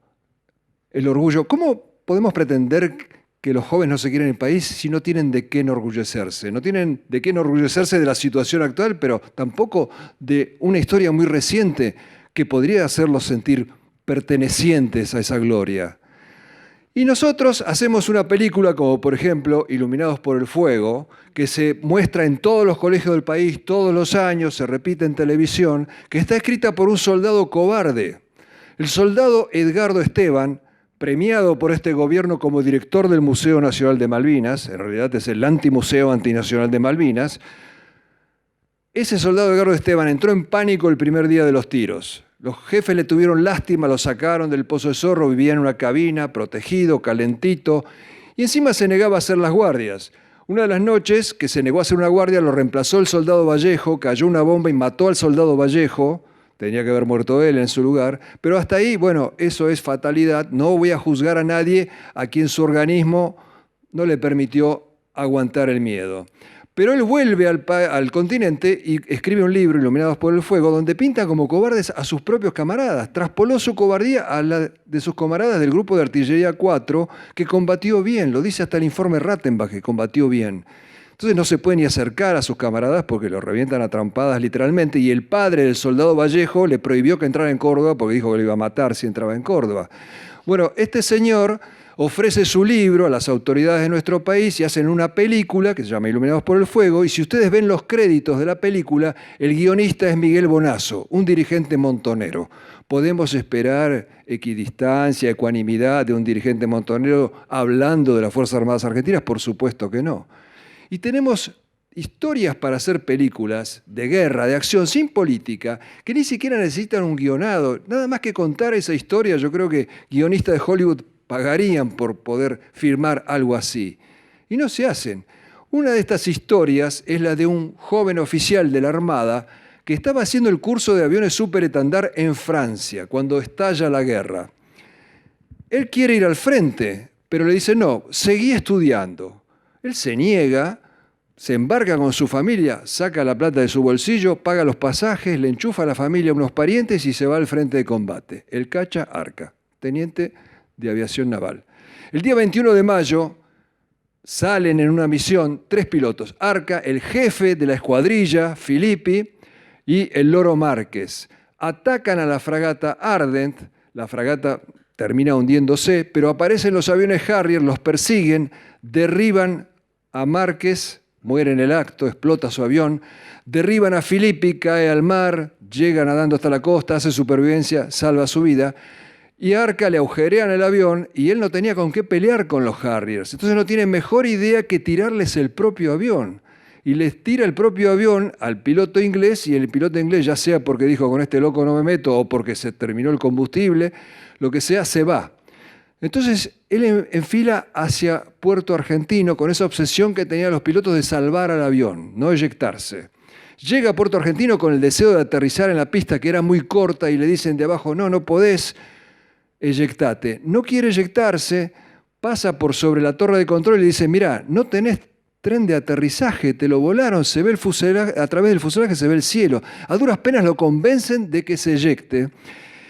el orgullo. ¿Cómo podemos pretender que los jóvenes no se quieren el país si no tienen de qué enorgullecerse? No tienen de qué enorgullecerse de la situación actual, pero tampoco de una historia muy reciente que podría hacerlos sentir pertenecientes a esa gloria. Y nosotros hacemos una película como, por ejemplo, Iluminados por el Fuego, que se muestra en todos los colegios del país todos los años, se repite en televisión, que está escrita por un soldado cobarde. El soldado Edgardo Esteban, premiado por este gobierno como director del Museo Nacional de Malvinas, en realidad es el Antimuseo Antinacional de Malvinas, ese soldado Edgardo Esteban entró en pánico el primer día de los tiros. Los jefes le tuvieron lástima, lo sacaron del Pozo de Zorro, vivía en una cabina, protegido, calentito, y encima se negaba a hacer las guardias. Una de las noches que se negó a hacer una guardia lo reemplazó el soldado Vallejo, cayó una bomba y mató al soldado Vallejo. Tenía que haber muerto él en su lugar, pero hasta ahí, bueno, eso es fatalidad. No voy a juzgar a nadie a quien su organismo no le permitió aguantar el miedo. Pero él vuelve al continente y escribe un libro, Iluminados por el Fuego, donde pinta como cobardes a sus propios camaradas. Traspoló su cobardía a la de sus camaradas del Grupo de Artillería 4, que combatió bien, lo dice hasta el informe Rattenbach, que combatió bien. Entonces no se puede ni acercar a sus camaradas porque los revientan a trompadas literalmente, y el padre del soldado Vallejo le prohibió que entrara en Córdoba porque dijo que lo iba a matar si entraba en Córdoba. Bueno, este señor ofrece su libro a las autoridades de nuestro país y hacen una película que se llama Iluminados por el Fuego, y si ustedes ven los créditos de la película, el guionista es Miguel Bonazo, un dirigente montonero. ¿Podemos esperar equidistancia, ecuanimidad de un dirigente montonero hablando de las Fuerzas Armadas Argentinas? Por supuesto que no. Y tenemos historias para hacer películas de guerra, de acción, sin política, que ni siquiera necesitan un guionado. Nada más que contar esa historia, yo creo que guionistas de Hollywood pagarían por poder filmar algo así. Y no se hacen. Una de estas historias es la de un joven oficial de la Armada que estaba haciendo el curso de aviones superetandar en Francia, cuando estalla la guerra. Él quiere ir al frente, pero le dice, no, seguí estudiando. Él se niega, se embarca con su familia, saca la plata de su bolsillo, paga los pasajes, le enchufa a la familia a unos parientes y se va al frente de combate. El Cacha Arca, teniente de aviación naval. El día 21 de mayo salen en una misión 3 pilotos. Arca, el jefe de la escuadrilla, Filippi, y el Loro Márquez. Atacan a la fragata Ardent, la fragata termina hundiéndose, pero aparecen los aviones Harrier, los persiguen, derriban a Márquez, muere en el acto, explota su avión, derriban a Filippi, cae al mar, llega nadando hasta la costa, hace supervivencia, salva su vida, y a Arca le agujerean el avión y él no tenía con qué pelear con los Harriers. Entonces no tiene mejor idea que tirarles el propio avión. Y les tira el propio avión al piloto inglés, y el piloto inglés, ya sea porque dijo con este loco no me meto o porque se terminó el combustible, lo que sea, se va. Entonces él enfila hacia Puerto Argentino con esa obsesión que tenían los pilotos de salvar al avión, no eyectarse. Llega a Puerto Argentino con el deseo de aterrizar en la pista que era muy corta y le dicen de abajo, no podés, eyectate. No quiere eyectarse, pasa por sobre la torre de control y le dice, mirá, no tenés tren de aterrizaje, te lo volaron, se ve el fuselaje, a través del fuselaje se ve el cielo. A duras penas lo convencen de que se eyecte.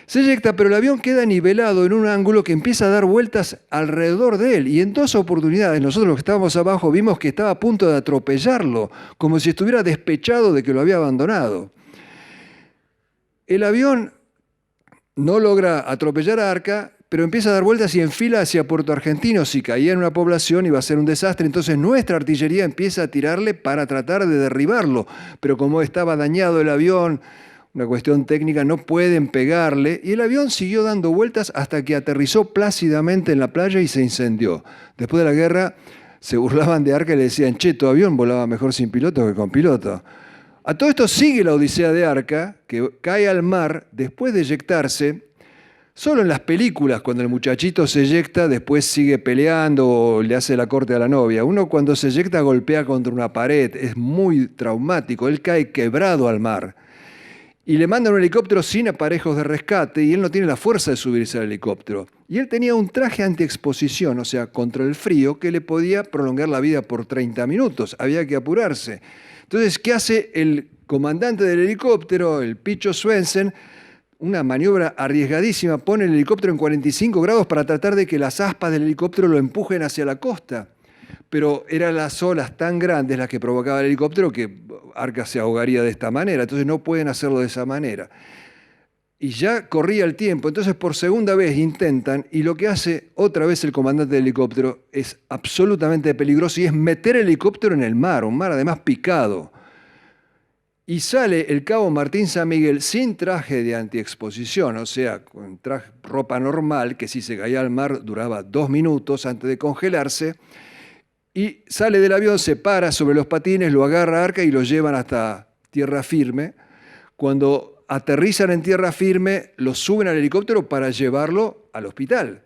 Se eyecta, pero el avión queda nivelado en un ángulo que empieza a dar vueltas alrededor de él. Y en 2 oportunidades, nosotros los que estábamos abajo vimos que estaba a punto de atropellarlo, como si estuviera despechado de que lo había abandonado. El avión no logra atropellar a Arca, pero empieza a dar vueltas y enfila hacia Puerto Argentino. Si caía en una población iba a ser un desastre, entonces nuestra artillería empieza a tirarle para tratar de derribarlo, pero como estaba dañado el avión, una cuestión técnica, no pueden pegarle, y el avión siguió dando vueltas hasta que aterrizó plácidamente en la playa y se incendió. Después de la guerra se burlaban de Arca y le decían, che, tu avión volaba mejor sin piloto que con piloto. A todo esto sigue la odisea de Arca, que cae al mar después de eyectarse. Solo en las películas, cuando el muchachito se eyecta, después sigue peleando o le hace la corte a la novia. Uno cuando se eyecta golpea contra una pared, es muy traumático, él cae quebrado al mar. Y le mandan un helicóptero sin aparejos de rescate y él no tiene la fuerza de subirse al helicóptero. Y él tenía un traje antiexposición, o sea, contra el frío, que le podía prolongar la vida por 30 minutos. Había que apurarse. Entonces, ¿qué hace el comandante del helicóptero, el Picho Swensen? Una maniobra arriesgadísima, pone el helicóptero en 45 grados para tratar de que las aspas del helicóptero lo empujen hacia la costa. Pero eran las olas tan grandes las que provocaba el helicóptero que Arca se ahogaría de esta manera, entonces no pueden hacerlo de esa manera. Y ya corría el tiempo, entonces por segunda vez intentan, y lo que hace otra vez el comandante del helicóptero es absolutamente peligroso y es meter el helicóptero en el mar, un mar además picado. Y sale el cabo Martín San Miguel sin traje de antiexposición, o sea, con ropa normal, que si se caía al mar duraba 2 minutos antes de congelarse, y sale del avión, se para sobre los patines, lo agarra Arca y lo llevan hasta tierra firme. Cuando aterrizan en tierra firme, lo suben al helicóptero para llevarlo al hospital.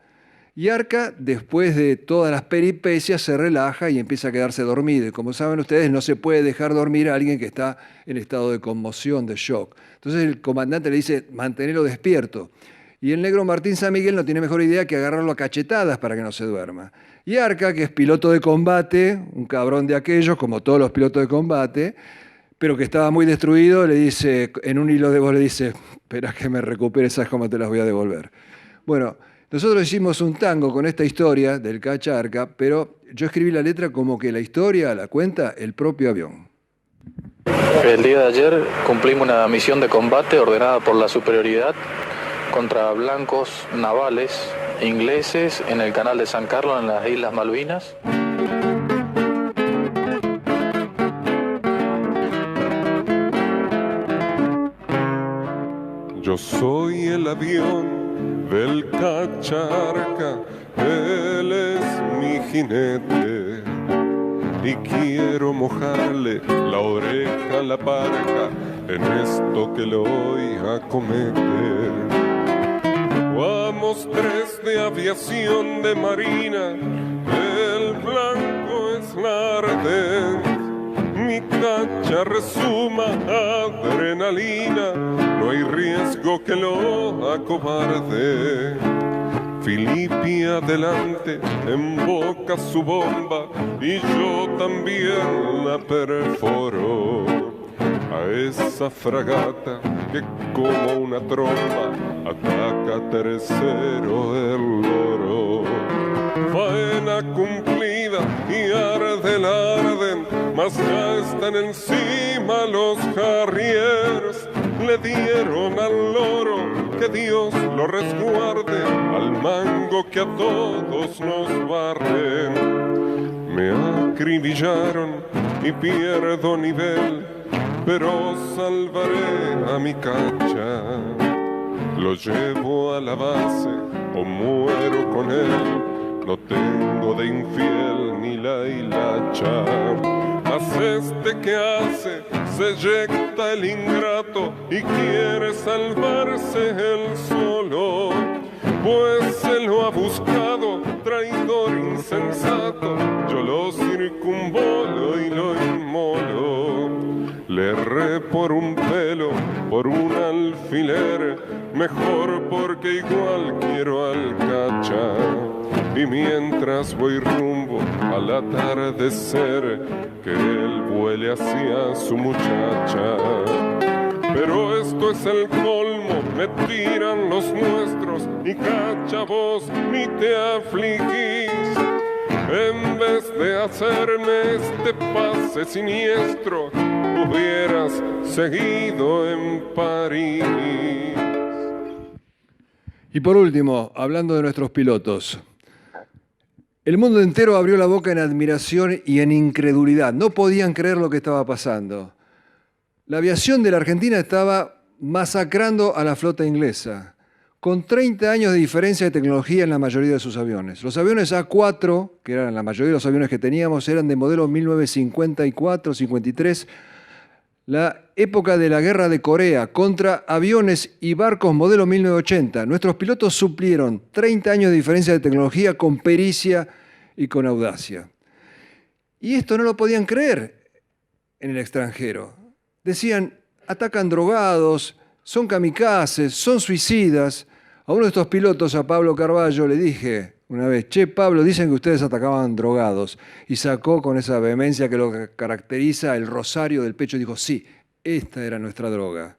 Y Arca, después de todas las peripecias, se relaja y empieza a quedarse dormido. Y como saben ustedes, no se puede dejar dormir a alguien que está en estado de conmoción, de shock. Entonces el comandante le dice, manténelo despierto. Y el negro Martín San Miguel no tiene mejor idea que agarrarlo a cachetadas para que no se duerma. Y Arca, que es piloto de combate, un cabrón de aquellos, como todos los pilotos de combate, pero que estaba muy destruido, le dice, en un hilo de voz le dice, espera que me recupere, ¿sabes cómo te las voy a devolver? Bueno, nosotros hicimos un tango con esta historia del Cacha Arca, pero yo escribí la letra como que la historia la cuenta el propio avión. El día de ayer cumplimos una misión de combate ordenada por la superioridad contra blancos navales ingleses en el canal de San Carlos, en las Islas Malvinas. Yo soy el avión del Cacha Arca, él es mi jinete y quiero mojarle la oreja a la parca en esto que lo voy a cometer. Vamos 3 de aviación de marina, el blanco es la ardente. Mi cacha resuma adrenalina, no hay riesgo que lo acobarde. Filipi adelante, emboca su bomba y yo también la perforo. A esa fragata que como una tromba ataca tercero el loro. Faena cumplida y arde el arden, mas ya están encima los Harriers. Le dieron al loro, que Dios lo resguarde, al mango que a todos nos barren. Me acribillaron y pierdo nivel, pero salvaré a mi cacha. Lo llevo a la base o muero con él, no tengo de infiel ni la hilacha. Mas este que hace, se eyecta el ingrato y quiere salvarse él solo, pues se lo ha buscado, traidor insensato. Yo lo circunvolo y lo inmolo. Le erré por un pelo, por un alfiler, mejor porque igual quiero al Cacha. Y mientras voy rumbo al atardecer, que él vuele hacia su muchacha. Pero esto es el colmo, me tiran los nuestros y Cacha vos ni te afligís. En vez de hacerme este pase siniestro, hubieras seguido en París. Y por último, hablando de nuestros pilotos, el mundo entero abrió la boca en admiración y en incredulidad. No podían creer lo que estaba pasando. La aviación de la Argentina estaba masacrando a la flota inglesa, con 30 años de diferencia de tecnología en la mayoría de sus aviones. Los aviones A4, que eran la mayoría de los aviones que teníamos, eran de modelo 1954, 53, la época de la Guerra de Corea, contra aviones y barcos modelo 1980. Nuestros pilotos suplieron 30 años de diferencia de tecnología con pericia y con audacia. Y esto no lo podían creer en el extranjero. Decían, atacan drogados, son kamikazes, son suicidas. A uno de estos pilotos, a Pablo Carballo, le dije una vez, che, Pablo, dicen que ustedes atacaban drogados. Y sacó con esa vehemencia que lo caracteriza el rosario del pecho y dijo, sí, esta era nuestra droga.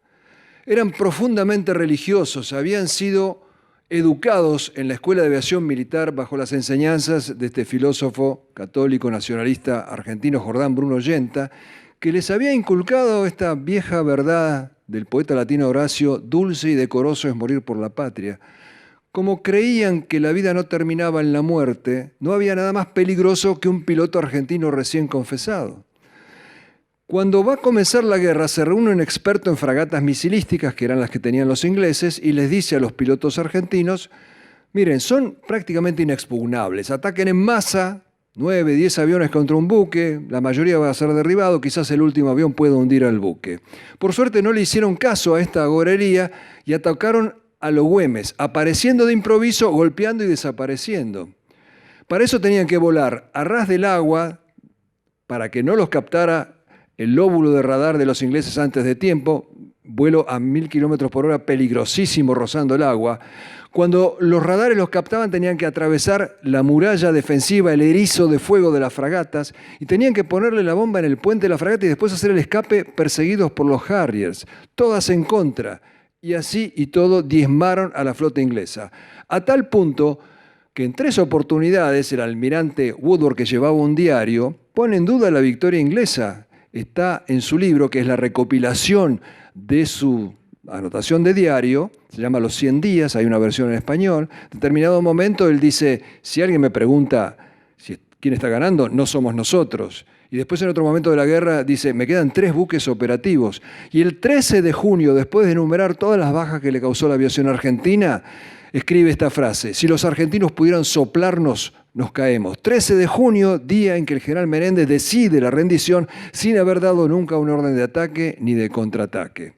Eran profundamente religiosos, habían sido educados en la Escuela de Aviación Militar bajo las enseñanzas de este filósofo católico nacionalista argentino Jordán Bruno Yenta, que les había inculcado esta vieja verdad del poeta latino Horacio, dulce y decoroso es morir por la patria. Como creían que la vida no terminaba en la muerte, no había nada más peligroso que un piloto argentino recién confesado. Cuando va a comenzar la guerra, se reúne un experto en fragatas misilísticas, que eran las que tenían los ingleses, y les dice a los pilotos argentinos, miren, son prácticamente inexpugnables, ataquen en masa, 9, 10 aviones contra un buque, la mayoría va a ser derribado, quizás el último avión pueda hundir al buque. Por suerte no le hicieron caso a esta agorería y atacaron a los Güemes, apareciendo de improviso, golpeando y desapareciendo. Para eso tenían que volar a ras del agua, para que no los captara el lóbulo de radar de los ingleses antes de tiempo, vuelo a 1000 kilómetros por hora, peligrosísimo, rozando el agua. Cuando los radares los captaban tenían que atravesar la muralla defensiva, el erizo de fuego de las fragatas, y tenían que ponerle la bomba en el puente de la fragata y después hacer el escape perseguidos por los Harriers, todas en contra. Y así y todo diezmaron a la flota inglesa. A tal punto que en 3 oportunidades el almirante Woodward, que llevaba un diario, pone en duda la victoria inglesa. Está en su libro, que es la recopilación de su anotación de diario, se llama Los 100 días, hay una versión en español. En determinado momento él dice, si alguien me pregunta quién está ganando, no somos nosotros. Y después en otro momento de la guerra dice, me quedan 3 buques operativos. Y el 13 de junio, después de enumerar todas las bajas que le causó la aviación argentina, escribe esta frase, si los argentinos pudieran soplarnos, nos caemos. 13 de junio, día en que el general Menéndez decide la rendición sin haber dado nunca un orden de ataque ni de contraataque.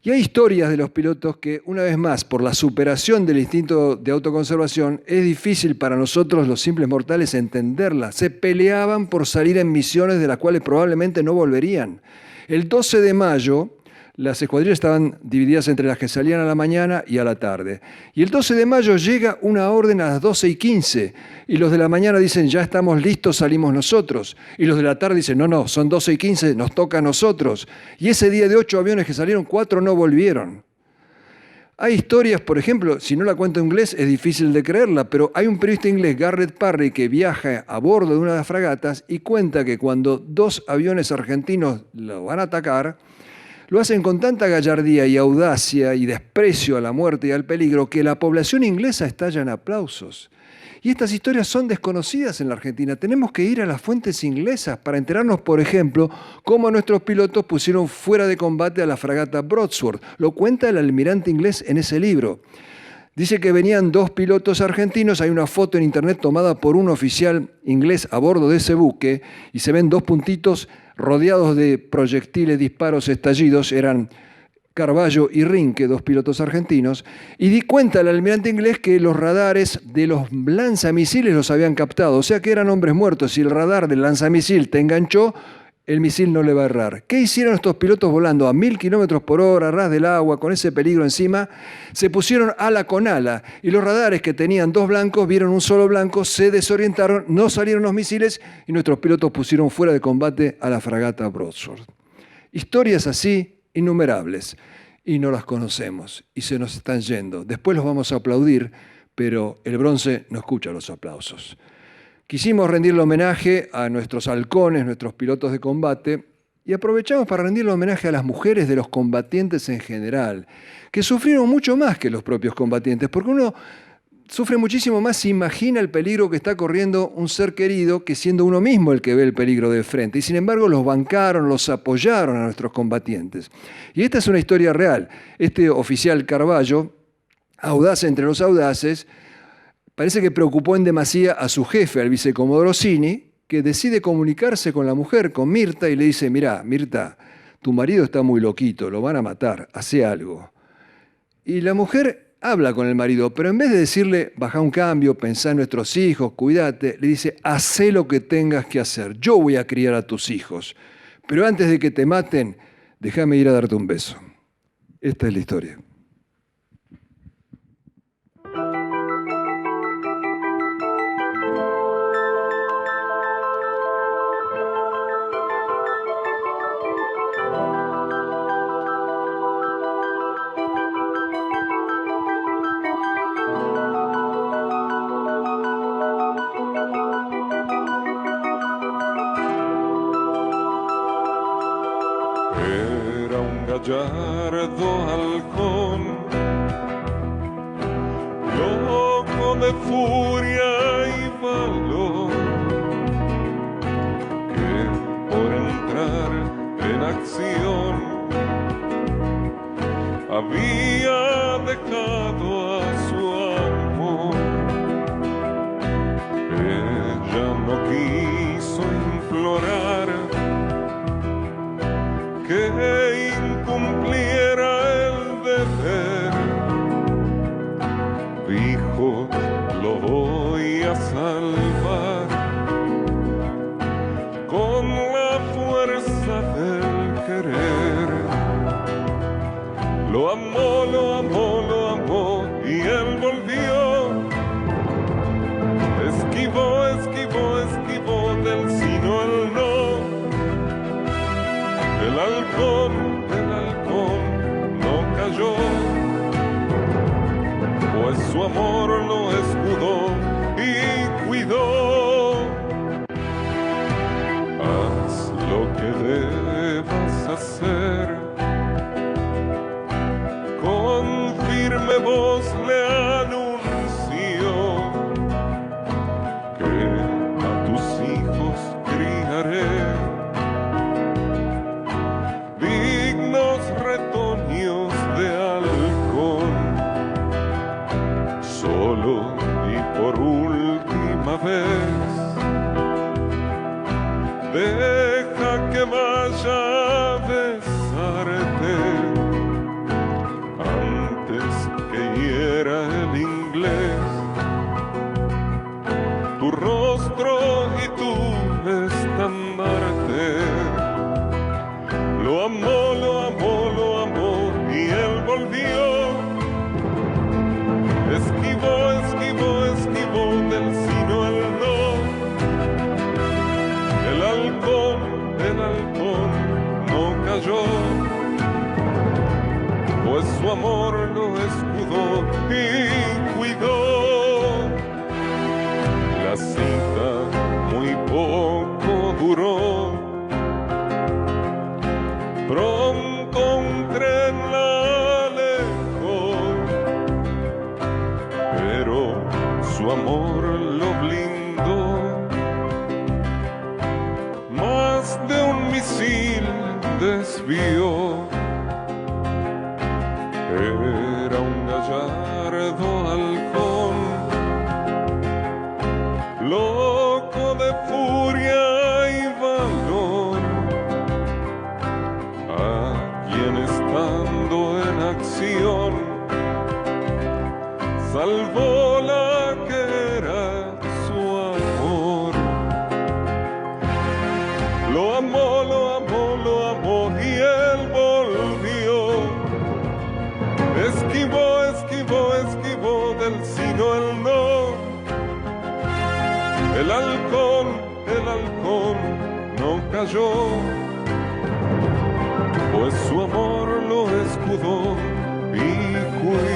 Y hay historias de los pilotos que, una vez más, por la superación del instinto de autoconservación, es difícil para nosotros, los simples mortales, entenderlas. Se peleaban por salir en misiones de las cuales probablemente no volverían. El 12 de mayo, las escuadrillas estaban divididas entre las que salían a la mañana y a la tarde. Y el 12 de mayo llega una orden a las 12:15 y los de la mañana dicen, ya estamos listos, salimos nosotros. Y los de la tarde dicen, no, son 12:15, nos toca a nosotros. Y ese día de 8 aviones que salieron, 4 no volvieron. Hay historias, por ejemplo, si no la cuento en inglés es difícil de creerla, pero hay un periodista inglés, Garrett Parry, que viaja a bordo de una de las fragatas y cuenta que cuando 2 aviones argentinos lo van a atacar, lo hacen con tanta gallardía y audacia y desprecio a la muerte y al peligro que la población inglesa estalla en aplausos. Y estas historias son desconocidas en la Argentina. Tenemos que ir a las fuentes inglesas para enterarnos, por ejemplo, cómo nuestros pilotos pusieron fuera de combate a la fragata Broadsword. Lo cuenta el almirante inglés en ese libro. Dice que venían 2 pilotos argentinos, hay una foto en internet tomada por un oficial inglés a bordo de ese buque y se ven 2 puntitos rodeados de proyectiles, disparos, estallidos, eran Carballo y Rinque, 2 pilotos argentinos, y di cuenta el almirante inglés que los radares de los lanzamisiles los habían captado, o sea que eran hombres muertos. Si el radar del lanzamisil te enganchó, el misil no le va a errar. ¿Qué hicieron estos pilotos volando a 1000 kilómetros por hora, a ras del agua, con ese peligro encima? Se pusieron ala con ala y los radares que tenían 2 blancos vieron un solo blanco, se desorientaron, no salieron los misiles y nuestros pilotos pusieron fuera de combate a la fragata Broadsword. Historias así innumerables y no las conocemos y se nos están yendo. Después los vamos a aplaudir, pero el bronce no escucha los aplausos. Quisimos rendirle homenaje a nuestros halcones, nuestros pilotos de combate, Y aprovechamos para rendirle homenaje a las mujeres de los combatientes en general, que sufrieron mucho más que los propios combatientes, porque uno sufre muchísimo más si imagina el peligro que está corriendo un ser querido que siendo uno mismo el que ve el peligro de frente. Y sin embargo los bancaron, los apoyaron a nuestros combatientes. Y esta es una historia real. Este oficial Carballo, audaz entre los audaces, parece que preocupó en demasía a su jefe, al vicecomodoro Cini, que decide comunicarse con la mujer, con Mirta, y le dice: mirá, Mirta, tu marido está muy loquito, lo van a matar, hace algo. Y la mujer habla con el marido, pero en vez de decirle: baja un cambio, pensá en nuestros hijos, cuídate, le dice: hacé lo que tengas que hacer, yo voy a criar a tus hijos, pero antes de que te maten, déjame ir a darte un beso. Esta es la historia. Gallardo halcón, loco de furia y valor, que por entrar en acción había dejado a su amor. Ella no quiso implorar que incumpliera el deber, dijo: lo voy a salvar con la fuerza del querer. Lo amó, lo amó, lo amó, y él volvió. Esquivó, esquivó, esquivó del sino el no. El halcón no cayó, pues su amor lo escudó y cuidó. Haz lo que debas hacer, con firme voz le anunció que a tus hijos criaré retoños de halcón. Solo y por última vez, deja que vaya a besarte antes que hiera el inglés tu rostro y tu estandarte. Lo amó, lo amó, lo amó, y él volvió. Esquivó, esquivó, esquivó del sino el no. El halcón no cayó, pues su amor lo escudó y cuidó. La cita muy poco duró. Pronto un tren la alejó, pero su amor lo blindó. Más de un misil desvió. Era un gallardo halcón, loco de furia y valor, a quien estando en acción salvó la que era su amor. Lo amó, lo amó, lo amó, y él volvió. Esquivó, esquivó, esquivó del sino el no. El halcón no cayó, pues su amor lo escudó y cuidó.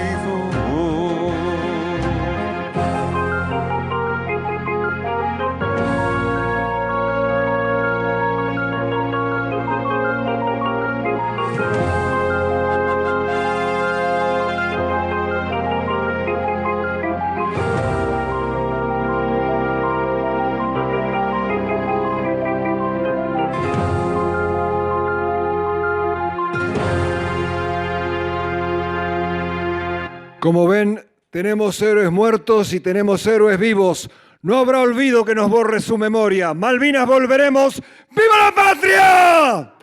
Como ven, tenemos héroes muertos y tenemos héroes vivos. No habrá olvido que nos borre su memoria. Malvinas volveremos. ¡Viva la patria!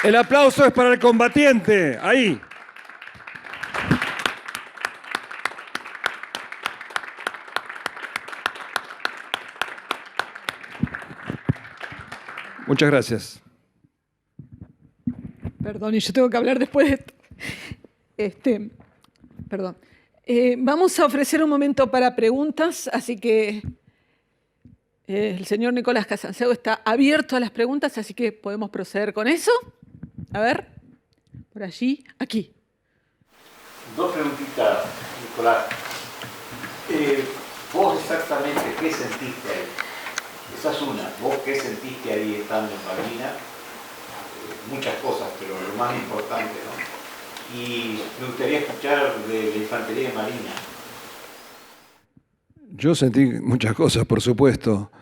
El aplauso es para el combatiente. Ahí. Muchas gracias. Perdón, y yo tengo que hablar después de esto. Perdón. Vamos a ofrecer un momento para preguntas, así que el señor Nicolás Casanseu está abierto a las preguntas, así que podemos proceder con eso. A ver, por allí, aquí. Dos preguntitas, Nicolás. ¿Vos exactamente qué sentiste ahí? Esa es una. ¿Vos qué sentiste ahí estando en Malvinas? Muchas cosas, pero lo más importante, ¿no? Y me gustaría escuchar de la Infantería de Marina. Yo sentí muchas cosas, por supuesto,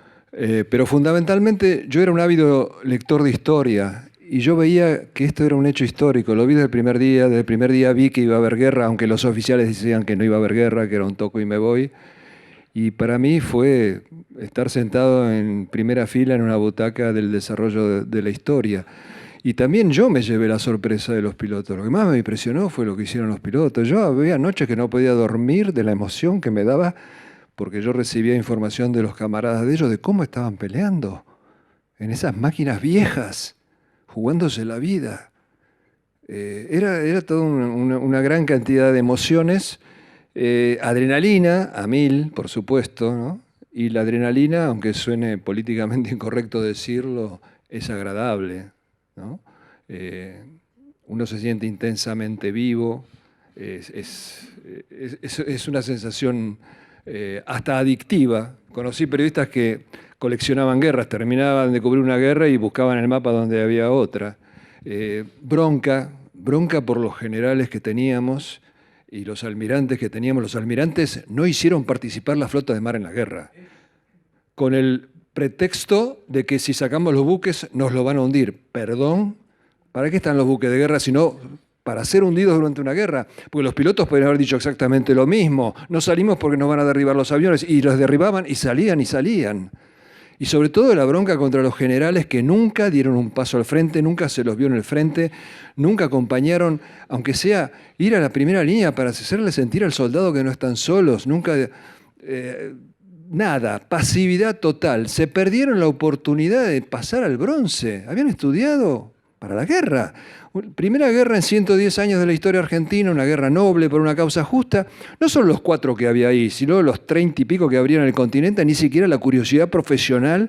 pero fundamentalmente yo era un ávido lector de historia y yo veía que esto era un hecho histórico. Lo vi desde el primer día vi que iba a haber guerra, aunque los oficiales decían que no iba a haber guerra, que era un toco y me voy. Y para mí fue estar sentado en primera fila en una butaca del desarrollo de la historia. Y también yo me llevé la sorpresa de los pilotos. Lo que más me impresionó fue lo que hicieron los pilotos. Yo había noches que no podía dormir de la emoción que me daba porque yo recibía información de los camaradas de ellos de cómo estaban peleando en esas máquinas viejas, jugándose la vida. Era toda una gran cantidad de emociones, adrenalina a 1000, por supuesto, ¿no? Y la adrenalina, aunque suene políticamente incorrecto decirlo, es agradable, ¿no? Uno se siente intensamente vivo, es una sensación hasta adictiva. Conocí periodistas que coleccionaban guerras, terminaban de cubrir una guerra y buscaban el mapa donde había otra. Bronca por los generales que teníamos y los almirantes que teníamos. Los almirantes no hicieron participar la flota de mar en la guerra, con el pretexto de que si sacamos los buques nos lo van a hundir. Perdón, ¿para qué están los buques de guerra si no para ser hundidos durante una guerra? Porque los pilotos podrían haber dicho exactamente lo mismo. No salimos porque nos van a derribar los aviones, y los derribaban y salían y salían. Y sobre todo la bronca contra los generales que nunca dieron un paso al frente, nunca se los vio en el frente, nunca acompañaron, aunque sea ir a la primera línea para hacerle sentir al soldado que no están solos, nunca... Nada, pasividad total. Se perdieron la oportunidad de pasar al bronce. Habían estudiado para la guerra. Primera guerra en 110 años de la historia argentina, una guerra noble por una causa justa. No son los 4 que había ahí, sino los 30 y pico que habría en el continente, ni siquiera la curiosidad profesional.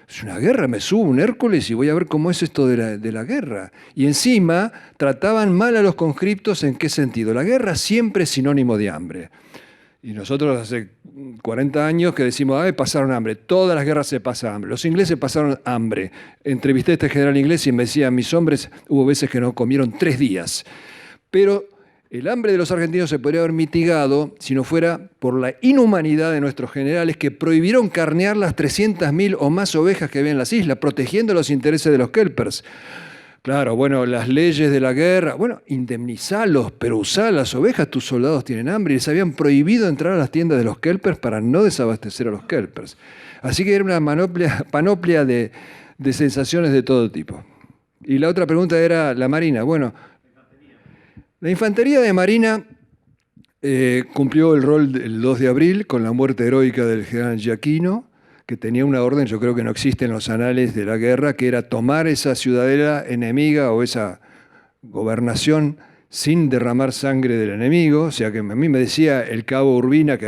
Es una guerra, me subo un Hércules y voy a ver cómo es esto de la guerra. Y encima trataban mal a los conscriptos. ¿En qué sentido? La guerra siempre es sinónimo de hambre. Y nosotros hace 40 años que decimos, pasaron hambre. Todas las guerras se pasa hambre. Los ingleses pasaron hambre. Entrevisté a este general inglés y me decía, mis hombres, hubo veces que no comieron 3 días. Pero el hambre de los argentinos se podría haber mitigado si no fuera por la inhumanidad de nuestros generales que prohibieron carnear las 300.000 o más ovejas que había en las islas, protegiendo los intereses de los kelpers. Claro, bueno, las leyes de la guerra, bueno, indemnizalos, pero usá las ovejas, tus soldados tienen hambre, y les habían prohibido entrar a las tiendas de los kelpers para no desabastecer a los kelpers. Así que era una panoplia de sensaciones de todo tipo. Y la otra pregunta era la Marina. Bueno, la Infantería de Marina cumplió el rol del 2 de abril con la muerte heroica del general Giacchino, que tenía una orden, yo creo que no existe en los anales de la guerra, que era tomar esa ciudadela enemiga o esa gobernación sin derramar sangre del enemigo. O sea que a mí me decía el cabo Urbina que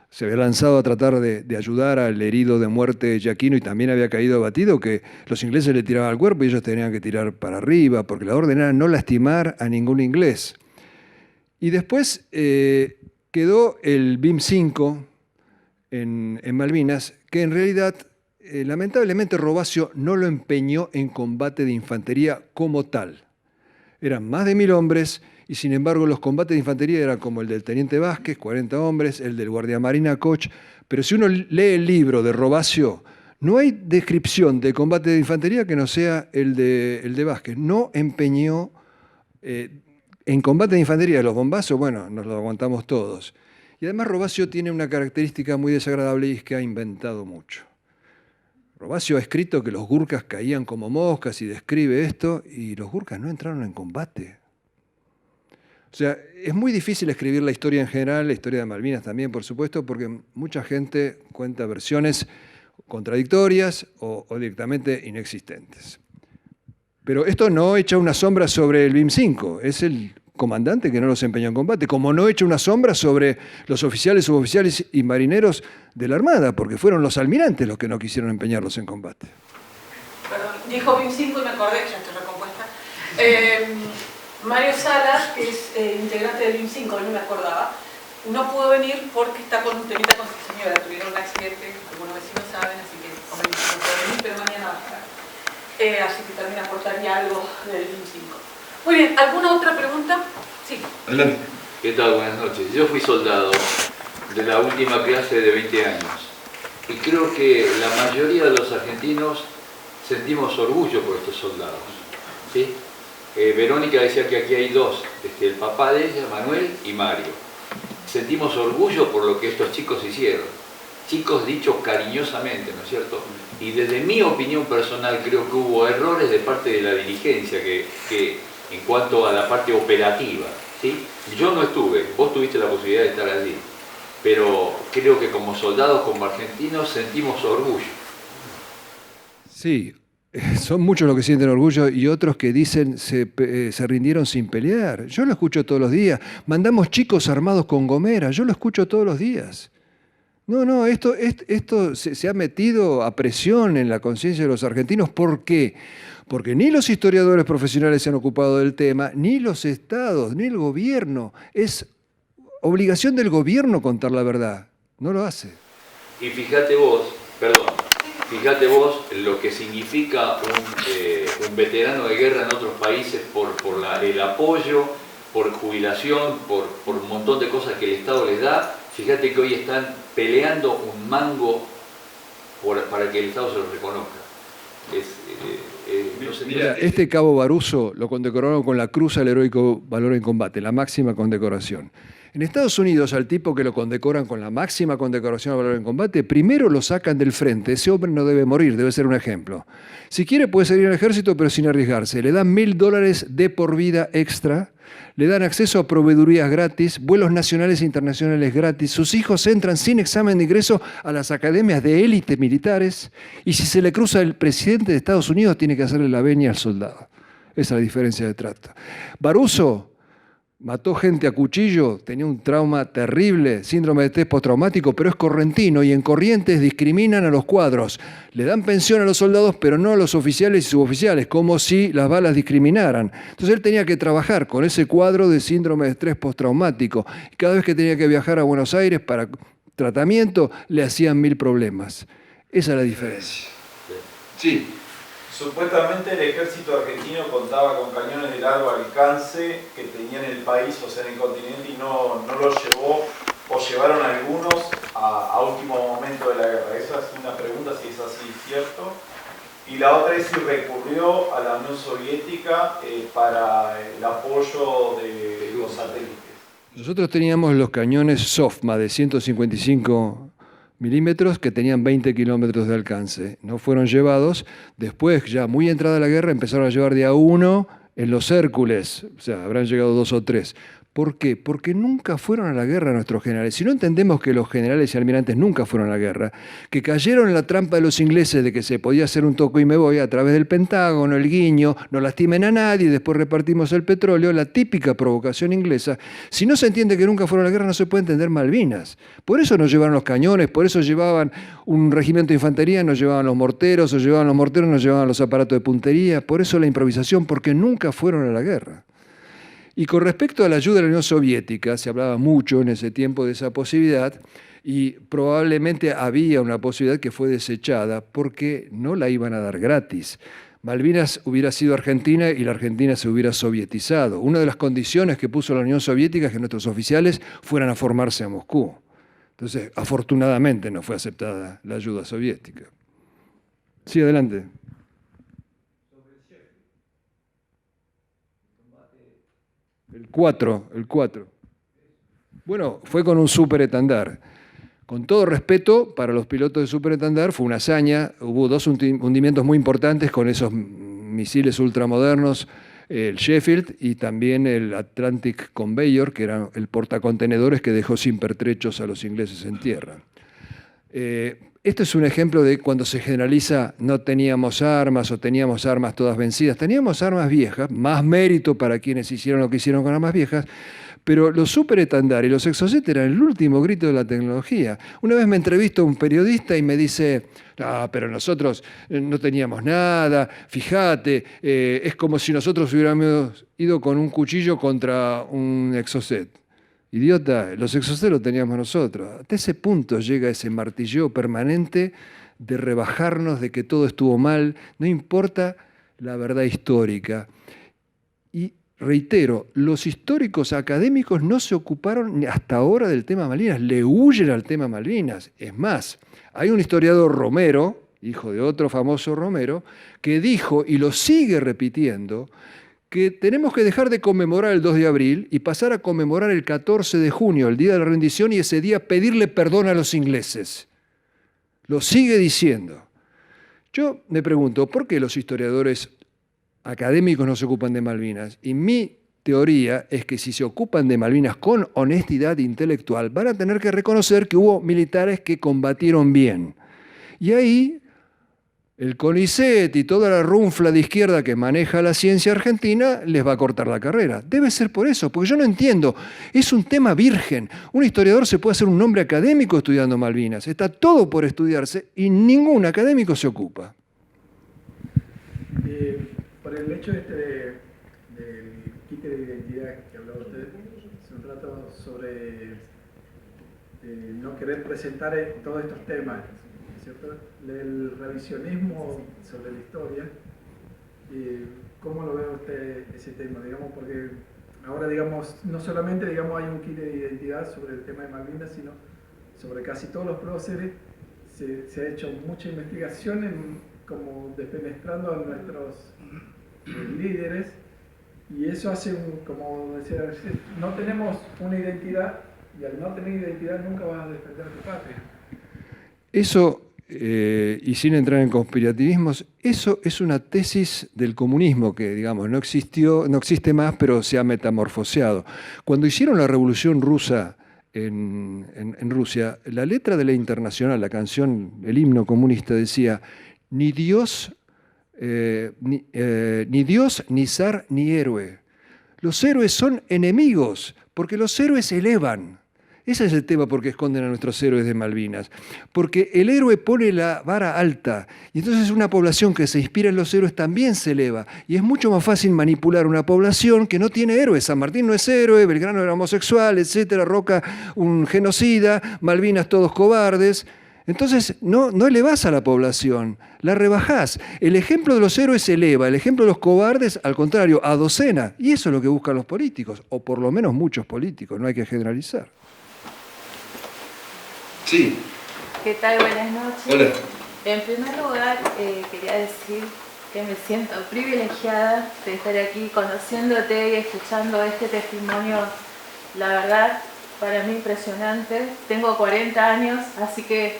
se había lanzado a tratar de ayudar al herido de muerte Giacchino y también había caído abatido, que los ingleses le tiraban al cuerpo y ellos tenían que tirar para arriba, porque la orden era no lastimar a ningún inglés. Y después quedó el BIM-5 en Malvinas, que en realidad, lamentablemente, Robacio no lo empeñó en combate de infantería como tal. Eran más de 1000 hombres, y sin embargo los combates de infantería eran como el del Teniente Vázquez, 40 hombres, el del Guardiamarina Koch, pero si uno lee el libro de Robacio, no hay descripción de combate de infantería que no sea el de Vázquez. No empeñó en combate de infantería, los bombazos, bueno, nos lo aguantamos todos. Y además Robasio tiene una característica muy desagradable y es que ha inventado mucho. Robasio ha escrito que los gurkas caían como moscas y describe esto, y los gurkas no entraron en combate. O sea, es muy difícil escribir la historia en general, la historia de Malvinas también, por supuesto, porque mucha gente cuenta versiones contradictorias o directamente inexistentes. Pero esto no echa una sombra sobre el BIM-5, es el comandante que no los empeñó en combate, como no echa una sombra sobre los oficiales, suboficiales y marineros de la Armada, porque fueron los almirantes los que no quisieron empeñarlos en combate. Perdón, dijo BIM-5 y me acordé, ya estoy recompuesta. Mario Salas, que es integrante del BIM-5, no me acordaba, no pudo venir porque está con un temita con su señora, tuvieron un accidente, algunos vecinos saben, así que no puede venir, pero mañana va a estar. Así que también aportaría algo del BIM-5. Muy bien, ¿alguna otra pregunta? Sí. Adelante. ¿Qué tal? Buenas noches. Yo fui soldado de la última clase de 20 años y creo que la mayoría de los argentinos sentimos orgullo por estos soldados, ¿sí? Verónica decía que aquí hay dos, el papá de ella, Manuel, y Mario. Sentimos orgullo por lo que estos chicos hicieron. Chicos dichos cariñosamente, ¿no es cierto? Y desde mi opinión personal creo que hubo errores de parte de la dirigencia que en cuanto a la parte operativa, ¿sí? Yo no estuve, vos tuviste la posibilidad de estar allí, pero creo que como soldados, como argentinos, sentimos orgullo. Sí, son muchos los que sienten orgullo y otros que dicen se rindieron sin pelear. Yo lo escucho todos los días. Mandamos chicos armados con gomeras, yo lo escucho todos los días. No, esto se ha metido a presión en la conciencia de los argentinos. ¿Por qué? Porque ni los historiadores profesionales se han ocupado del tema, ni los estados, ni el gobierno. Es obligación del gobierno contar la verdad. No lo hace. Y fíjate vos lo que significa un veterano de guerra en otros países por el apoyo, por jubilación, por un montón de cosas que el Estado les da. Fíjate que hoy están peleando un mango para que el Estado se los reconozca. Mira, este cabo Baruso lo condecoraron con la Cruz al Heroico Valor en Combate, la máxima condecoración. En Estados Unidos, al tipo que lo condecoran con la máxima condecoración al valor en combate, primero lo sacan del frente. Ese hombre no debe morir, debe ser un ejemplo. Si quiere puede salir al ejército, pero sin arriesgarse. Le dan $1000 de por vida extra, le dan acceso a proveedurías gratis, vuelos nacionales e internacionales gratis. Sus hijos entran sin examen de ingreso a las academias de élite militares, y si se le cruza el presidente de Estados Unidos, tiene que hacerle la venia al soldado. Esa es la diferencia de trato. Baruso mató gente a cuchillo, tenía un trauma terrible, síndrome de estrés postraumático, pero es correntino y en Corrientes discriminan a los cuadros. Le dan pensión a los soldados, pero no a los oficiales y suboficiales, como si las balas discriminaran. Entonces él tenía que trabajar con ese cuadro de síndrome de estrés postraumático. Y cada vez que tenía que viajar a Buenos Aires para tratamiento, le hacían 1000 problemas. Esa es la diferencia. Sí. Supuestamente el ejército argentino contaba con cañones de largo alcance que tenían en el país, o sea en el continente, y no los llevó, o llevaron algunos a último momento de la guerra. Esa es una pregunta, si es así, ¿cierto? Y la otra es si recurrió a la Unión Soviética para el apoyo de los satélites. Nosotros teníamos los cañones SOFMA de 155 milímetros que tenían 20 kilómetros de alcance. No fueron llevados. Después, ya muy entrada la guerra, empezaron a llevar de a uno en los Hércules. O sea, habrán llegado 2 o 3. ¿Por qué? Porque nunca fueron a la guerra nuestros generales. Si no entendemos que los generales y almirantes nunca fueron a la guerra, que cayeron en la trampa de los ingleses de que se podía hacer un toco y me voy a través del Pentágono, el guiño, no lastimen a nadie, después repartimos el petróleo, la típica provocación inglesa. Si no se entiende que nunca fueron a la guerra, no se puede entender Malvinas. Por eso nos llevaron los cañones, por eso llevaban un regimiento de infantería, nos llevaban los morteros, o llevaban los morteros, nos llevaban los aparatos de puntería, por eso la improvisación, porque nunca fueron a la guerra. Y con respecto a la ayuda de la Unión Soviética, se hablaba mucho en ese tiempo de esa posibilidad y probablemente había una posibilidad que fue desechada porque no la iban a dar gratis. Malvinas hubiera sido Argentina y la Argentina se hubiera sovietizado. Una de las condiciones que puso la Unión Soviética es que nuestros oficiales fueran a formarse a Moscú. Entonces, afortunadamente no fue aceptada la ayuda soviética. Sí, adelante. El 4. Bueno, fue con un superetandar. Con todo respeto, para los pilotos de superetandar fue una hazaña. Hubo 2 hundimientos muy importantes con esos misiles ultramodernos, el Sheffield y también el Atlantic Conveyor, que era el portacontenedores que dejó sin pertrechos a los ingleses en tierra. Esto es un ejemplo de cuando se generaliza no teníamos armas o teníamos armas todas vencidas. Teníamos armas viejas, más mérito para quienes hicieron lo que hicieron con armas viejas, pero los superetandar y los Exocet eran el último grito de la tecnología. Una vez me entrevistó un periodista y me dice, pero nosotros no teníamos nada, fíjate, es como si nosotros hubiéramos ido con un cuchillo contra un Exocet. Idiota, los Exocet los teníamos nosotros. Hasta ese punto llega ese martilleo permanente de rebajarnos, de que todo estuvo mal, no importa la verdad histórica. Y reitero, los históricos académicos no se ocuparon hasta ahora del tema Malvinas, le huyen al tema Malvinas. Es más, hay un historiador Romero, hijo de otro famoso Romero, que dijo, y lo sigue repitiendo, que tenemos que dejar de conmemorar el 2 de abril y pasar a conmemorar el 14 de junio, el Día de la Rendición, y ese día pedirle perdón a los ingleses. Lo sigue diciendo. Yo me pregunto, ¿por qué los historiadores académicos no se ocupan de Malvinas? Y mi teoría es que si se ocupan de Malvinas con honestidad intelectual, van a tener que reconocer que hubo militares que combatieron bien. Y ahí el CONICET y toda la runfla de izquierda que maneja la ciencia argentina les va a cortar la carrera. Debe ser por eso, porque yo no entiendo. Es un tema virgen. Un historiador se puede hacer un nombre académico estudiando Malvinas. Está todo por estudiarse y ningún académico se ocupa. Por el hecho del quite de identidad que hablaba usted hace un rato sobre no querer presentar todos estos temas, ¿cierto? El revisionismo sobre la historia, ¿cómo lo ve usted ese tema? Digamos, porque ahora, digamos, no solamente digamos, hay un quite de identidad sobre el tema de Malvinas, sino sobre casi todos los próceres. Se ha hecho mucha investigación como despenetrando a nuestros líderes, y eso hace, como decía, no tenemos una identidad, y al no tener identidad nunca vas a defender tu patria. Eso, y sin entrar en conspirativismos, eso es una tesis del comunismo que, digamos, no existe más, pero se ha metamorfoseado. Cuando hicieron la Revolución Rusa en Rusia, la letra de la Internacional, la canción, el himno comunista decía: ni Dios, ni zar, ni héroe. Los héroes son enemigos, porque los héroes elevan. Ese es el tema por qué esconden a nuestros héroes de Malvinas. Porque el héroe pone la vara alta, y entonces una población que se inspira en los héroes también se eleva. Y es mucho más fácil manipular una población que no tiene héroes. San Martín no es héroe, Belgrano era homosexual, etcétera, Roca un genocida, Malvinas todos cobardes. Entonces no elevás a la población, la rebajás. El ejemplo de los héroes se eleva, el ejemplo de los cobardes, al contrario, adocena. Y eso es lo que buscan los políticos, o por lo menos muchos políticos, no hay que generalizar. Sí. ¿Qué tal? Buenas noches. Hola. En primer lugar, quería decir que me siento privilegiada de estar aquí conociéndote y escuchando este testimonio, la verdad, para mí impresionante. Tengo 40 años, así que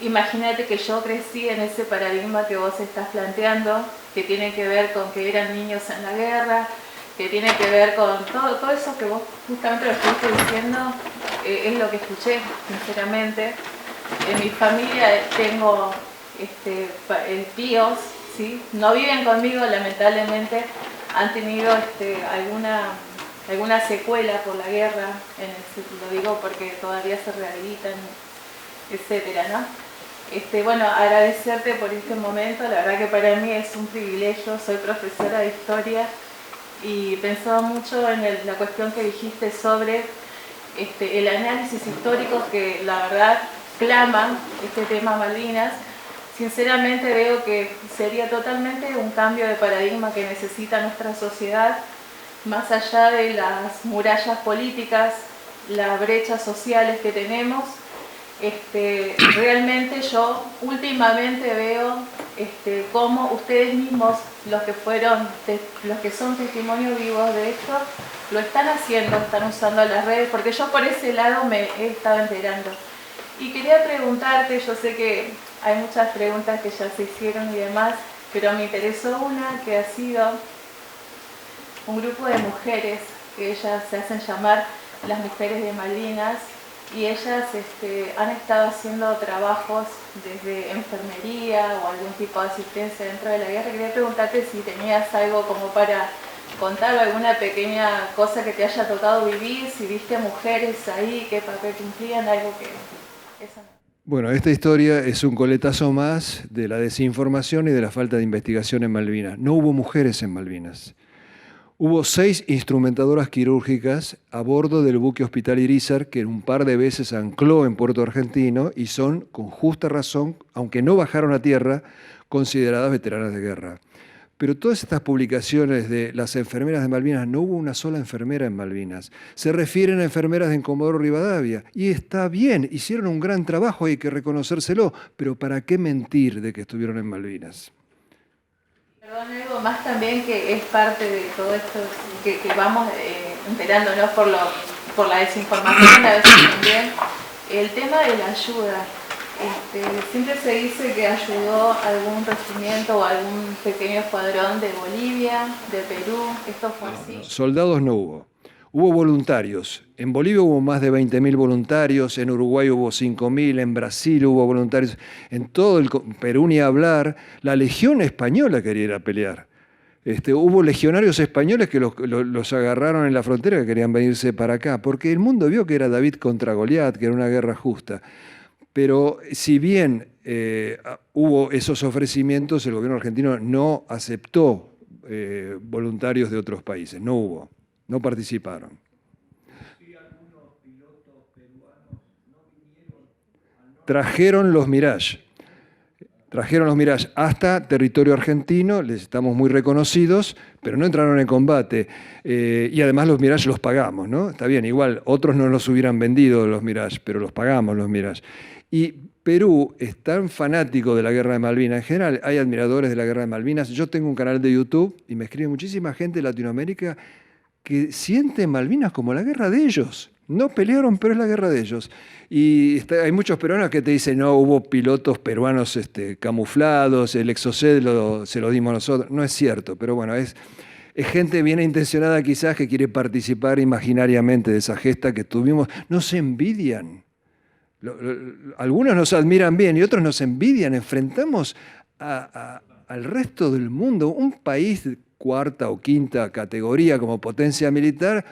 imagínate que yo crecí en ese paradigma que vos estás planteando, que tiene que ver con que eran niños en la guerra, que tiene que ver con todo eso que vos justamente lo estuviste diciendo, es lo que escuché, sinceramente. En mi familia tengo tíos, ¿sí? No viven conmigo, lamentablemente, han tenido alguna secuela por la guerra, lo digo porque todavía se rehabilitan, etcétera, ¿no? Bueno, agradecerte por este momento, la verdad que para mí es un privilegio, soy profesora de historia y pensaba mucho en la cuestión que dijiste sobre el análisis histórico que la verdad clama este tema Malvinas. Sinceramente veo que sería totalmente un cambio de paradigma que necesita nuestra sociedad, más allá de las murallas políticas, las brechas sociales que tenemos. Realmente yo últimamente veo cómo ustedes mismos, los que son testimonios vivos de esto, lo están haciendo, están usando las redes, porque yo por ese lado me he estado enterando. Y quería preguntarte, yo sé que hay muchas preguntas que ya se hicieron y demás, pero me interesó una que ha sido un grupo de mujeres, que ellas se hacen llamar las mujeres de Malvinas, y ellas han estado haciendo trabajos desde enfermería o algún tipo de asistencia dentro de la guerra. Quería preguntarte si tenías algo como para contar, alguna pequeña cosa que te haya tocado vivir, si viste mujeres ahí, qué papel cumplían, algo que... Eso. Bueno, esta historia es un coletazo más de la desinformación y de la falta de investigación en Malvinas. No hubo mujeres en Malvinas. Hubo 6 instrumentadoras quirúrgicas a bordo del buque Hospital Irizar, que un par de veces ancló en Puerto Argentino y son, con justa razón, aunque no bajaron a tierra, consideradas veteranas de guerra. Pero todas estas publicaciones de las enfermeras de Malvinas, no hubo una sola enfermera en Malvinas. Se refieren a enfermeras de Comodoro Rivadavia. Y está bien, hicieron un gran trabajo, hay que reconocérselo, pero ¿para qué mentir de que estuvieron en Malvinas? Perdón, algo más también que es parte de todo esto que vamos enterándonos por la desinformación, a veces también, el tema de la ayuda. Siempre se dice que ayudó algún regimiento o algún pequeño escuadrón de Bolivia, de Perú. ¿Esto fue así? Soldados no hubo. Hubo voluntarios. En Bolivia hubo más de 20.000 voluntarios, en Uruguay hubo 5.000, en Brasil hubo voluntarios, en todo el Perú ni hablar. La Legión Española quería ir a pelear. Hubo legionarios españoles que los agarraron en la frontera, que querían venirse para acá, porque el mundo vio que era David contra Goliat, que era una guerra justa. Pero si bien hubo esos ofrecimientos, el gobierno argentino no aceptó voluntarios de otros países, no hubo, no participaron. Trajeron los Mirage hasta territorio argentino, les estamos muy reconocidos, pero no entraron en combate. Y además los Mirage los pagamos, ¿no? Está bien, igual otros no los hubieran vendido los Mirage, pero los pagamos los Mirage. Y Perú es tan fanático de la Guerra de Malvinas. En general hay admiradores de la Guerra de Malvinas. Yo tengo un canal de YouTube y me escribe muchísima gente de Latinoamérica que siente Malvinas como la guerra de ellos. No pelearon, pero es la guerra de ellos. Y hay muchos peruanos que te dicen, no, hubo pilotos peruanos camuflados, el Exocet se lo dimos nosotros. No es cierto, pero bueno, es gente bien intencionada quizás que quiere participar imaginariamente de esa gesta que tuvimos. Nos envidian. Algunos nos admiran bien y otros nos envidian. Enfrentamos al resto del mundo, un país de 4ª o 5ª categoría como potencia militar,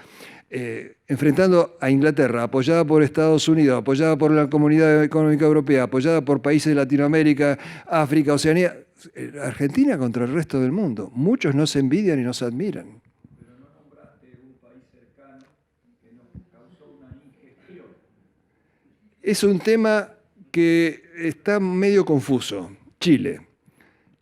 enfrentando a Inglaterra, apoyada por Estados Unidos, apoyada por la Comunidad Económica Europea, apoyada por países de Latinoamérica, África, Oceanía, Argentina contra el resto del mundo. Muchos nos envidian y nos admiran. Pero no nombraste un país cercano que nos causó una ingestión. Es un tema que está medio confuso. Chile.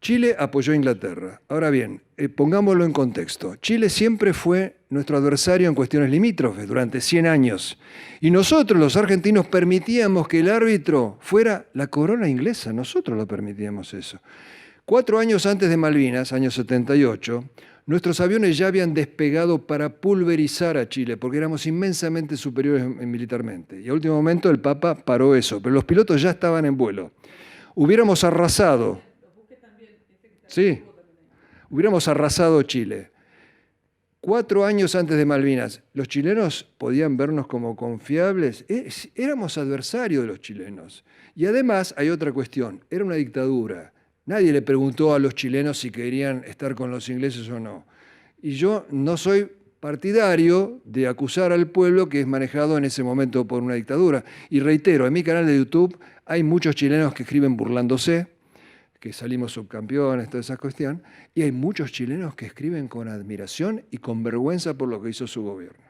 Chile apoyó a Inglaterra. Ahora bien, pongámoslo en contexto. Chile siempre fue nuestro adversario en cuestiones limítrofes durante 100 años. Y nosotros, los argentinos, permitíamos que el árbitro fuera la corona inglesa. Nosotros lo permitíamos eso. 4 años antes de Malvinas, año 78, nuestros aviones ya habían despegado para pulverizar a Chile, porque éramos inmensamente superiores militarmente. Y a último momento el Papa paró eso, pero los pilotos ya estaban en vuelo. Hubiéramos arrasado. Sí, hubiéramos arrasado Chile. 4 años antes de Malvinas, ¿los chilenos podían vernos como confiables? Éramos adversarios de los chilenos. Y además hay otra cuestión, era una dictadura. Nadie le preguntó a los chilenos si querían estar con los ingleses o no. Y yo no soy partidario de acusar al pueblo que es manejado en ese momento por una dictadura. Y reitero, en mi canal de YouTube hay muchos chilenos que escriben burlándose, que salimos subcampeones, toda esa cuestión, y hay muchos chilenos que escriben con admiración y con vergüenza por lo que hizo su gobierno.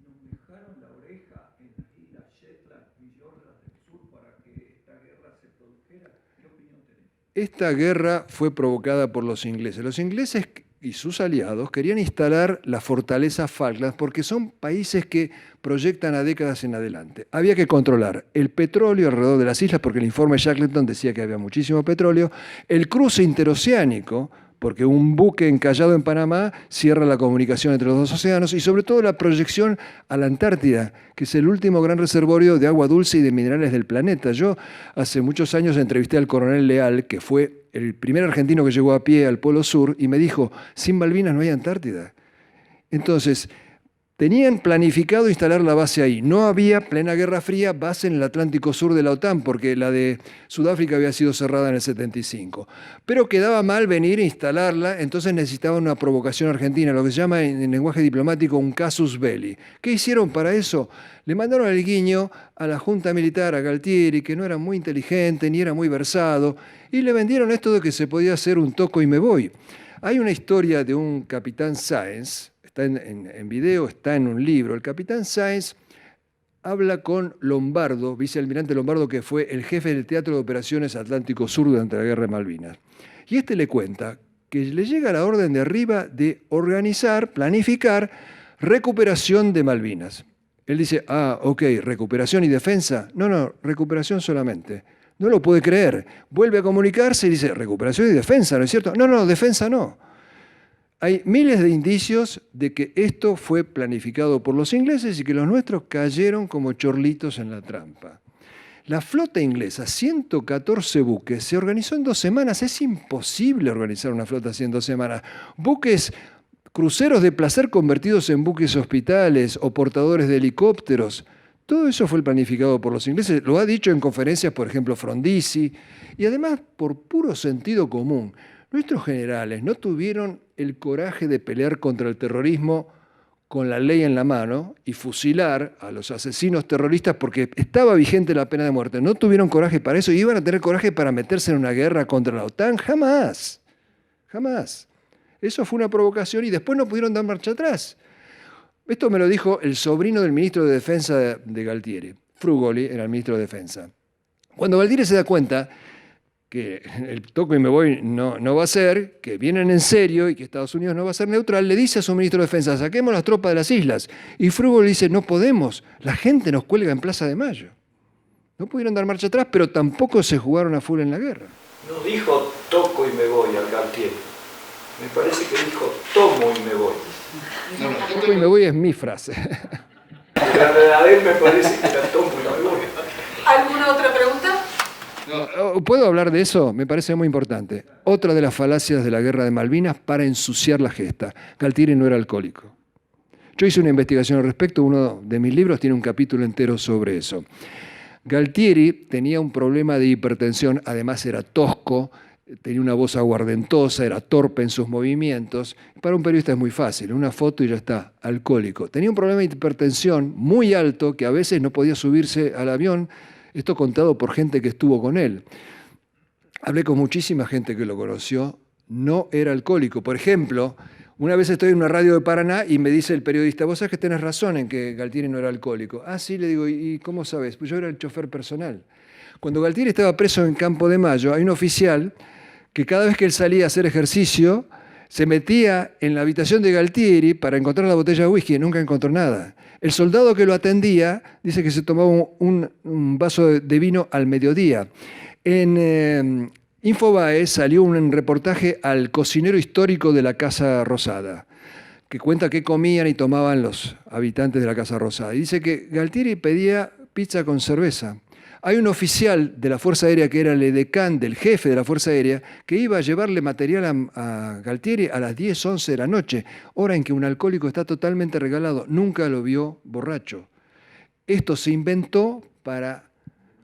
¿Nos dejaron la oreja en las islas Shetland y Georgia del Sur para que esta guerra se produjera? ¿Qué opinión tenés? Esta guerra fue provocada por los ingleses. Los ingleses y sus aliados querían instalar la fortaleza Falklands porque son países que proyectan a décadas en adelante. Había que controlar el petróleo alrededor de las islas, porque el informe Shackleton decía que había muchísimo petróleo, el cruce interoceánico, porque un buque encallado en Panamá cierra la comunicación entre los dos océanos, y sobre todo la proyección a la Antártida, que es el último gran reservorio de agua dulce y de minerales del planeta. Yo hace muchos años entrevisté al coronel Leal, que fue el primer argentino que llegó a pie al Polo Sur, y me dijo, sin Malvinas no hay Antártida. Entonces, tenían planificado instalar la base ahí. No había, plena Guerra Fría, base en el Atlántico Sur de la OTAN, porque la de Sudáfrica había sido cerrada en el 75. Pero quedaba mal venir e instalarla, entonces necesitaban una provocación argentina, lo que se llama en lenguaje diplomático un casus belli. ¿Qué hicieron para eso? Le mandaron el guiño a la Junta Militar, a Galtieri, que no era muy inteligente ni era muy versado, y le vendieron esto de que se podía hacer un toco y me voy. Hay una historia de un capitán Sáenz, está en video, está en un libro. El capitán Sáenz habla con Lombardo, vicealmirante Lombardo, que fue el jefe del Teatro de Operaciones Atlántico Sur durante la Guerra de Malvinas. Y este le cuenta que le llega la orden de arriba de organizar, planificar recuperación de Malvinas. Él dice, ok, recuperación y defensa. No, recuperación solamente. No lo puede creer. Vuelve a comunicarse y dice, recuperación y defensa, ¿no es cierto? No, defensa no. Hay miles de indicios de que esto fue planificado por los ingleses y que los nuestros cayeron como chorlitos en la trampa. La flota inglesa, 114 buques, se organizó en 2 semanas. Es imposible organizar una flota así en 2 semanas. Buques, cruceros de placer convertidos en buques hospitales o portadores de helicópteros. Todo eso fue planificado por los ingleses. Lo ha dicho en conferencias, por ejemplo, Frondizi. Y además, por puro sentido común, nuestros generales no tuvieron el coraje de pelear contra el terrorismo con la ley en la mano y fusilar a los asesinos terroristas porque estaba vigente la pena de muerte. No tuvieron coraje para eso y iban a tener coraje para meterse en una guerra contra la OTAN. Jamás. Jamás. Eso fue una provocación y después no pudieron dar marcha atrás. Esto me lo dijo el sobrino del ministro de Defensa de Galtieri. Frugoli era el ministro de Defensa. Cuando Galtieri se da cuenta que el toco y me voy no va a ser, que vienen en serio y que Estados Unidos no va a ser neutral, le dice a su ministro de Defensa, saquemos las tropas de las islas. Y Frugoli dice, no podemos, la gente nos cuelga en Plaza de Mayo. No pudieron dar marcha atrás, pero tampoco se jugaron a full en la guerra. No dijo toco y me voy al Galtieri. Me parece que dijo tomo y me voy. No, toco y me voy es mi frase. La de él me parece que era tomo y me voy. ¿Alguna otra pregunta? ¿Puedo hablar de eso? Me parece muy importante. Otra de las falacias de la Guerra de Malvinas para ensuciar la gesta. Galtieri no era alcohólico. Yo hice una investigación al respecto, uno de mis libros tiene un capítulo entero sobre eso. Galtieri tenía un problema de hipertensión, además era tosco, tenía una voz aguardentosa, era torpe en sus movimientos. Para un periodista es muy fácil, una foto y ya está, alcohólico. Tenía un problema de hipertensión muy alto que a veces no podía subirse al avión. Esto contado por gente que estuvo con él. Hablé con muchísima gente que lo conoció, no era alcohólico. Por ejemplo, una vez estoy en una radio de Paraná y me dice el periodista, vos sabés que tenés razón en que Galtieri no era alcohólico. Ah, sí, le digo, ¿y cómo sabés? Pues yo era el chofer personal. Cuando Galtieri estaba preso en Campo de Mayo, hay un oficial que cada vez que él salía a hacer ejercicio, se metía en la habitación de Galtieri para encontrar la botella de whisky y nunca encontró nada. El soldado que lo atendía dice que se tomaba un vaso de vino al mediodía. En Infobae salió un reportaje al cocinero histórico de la Casa Rosada, que cuenta qué comían y tomaban los habitantes de la Casa Rosada. Y dice que Galtieri pedía pizza con cerveza. Hay un oficial de la Fuerza Aérea que era el edecán del jefe de la Fuerza Aérea que iba a llevarle material a Galtieri a las 10, 11 de la noche, hora en que un alcohólico está totalmente regalado. Nunca lo vio borracho. Esto se inventó para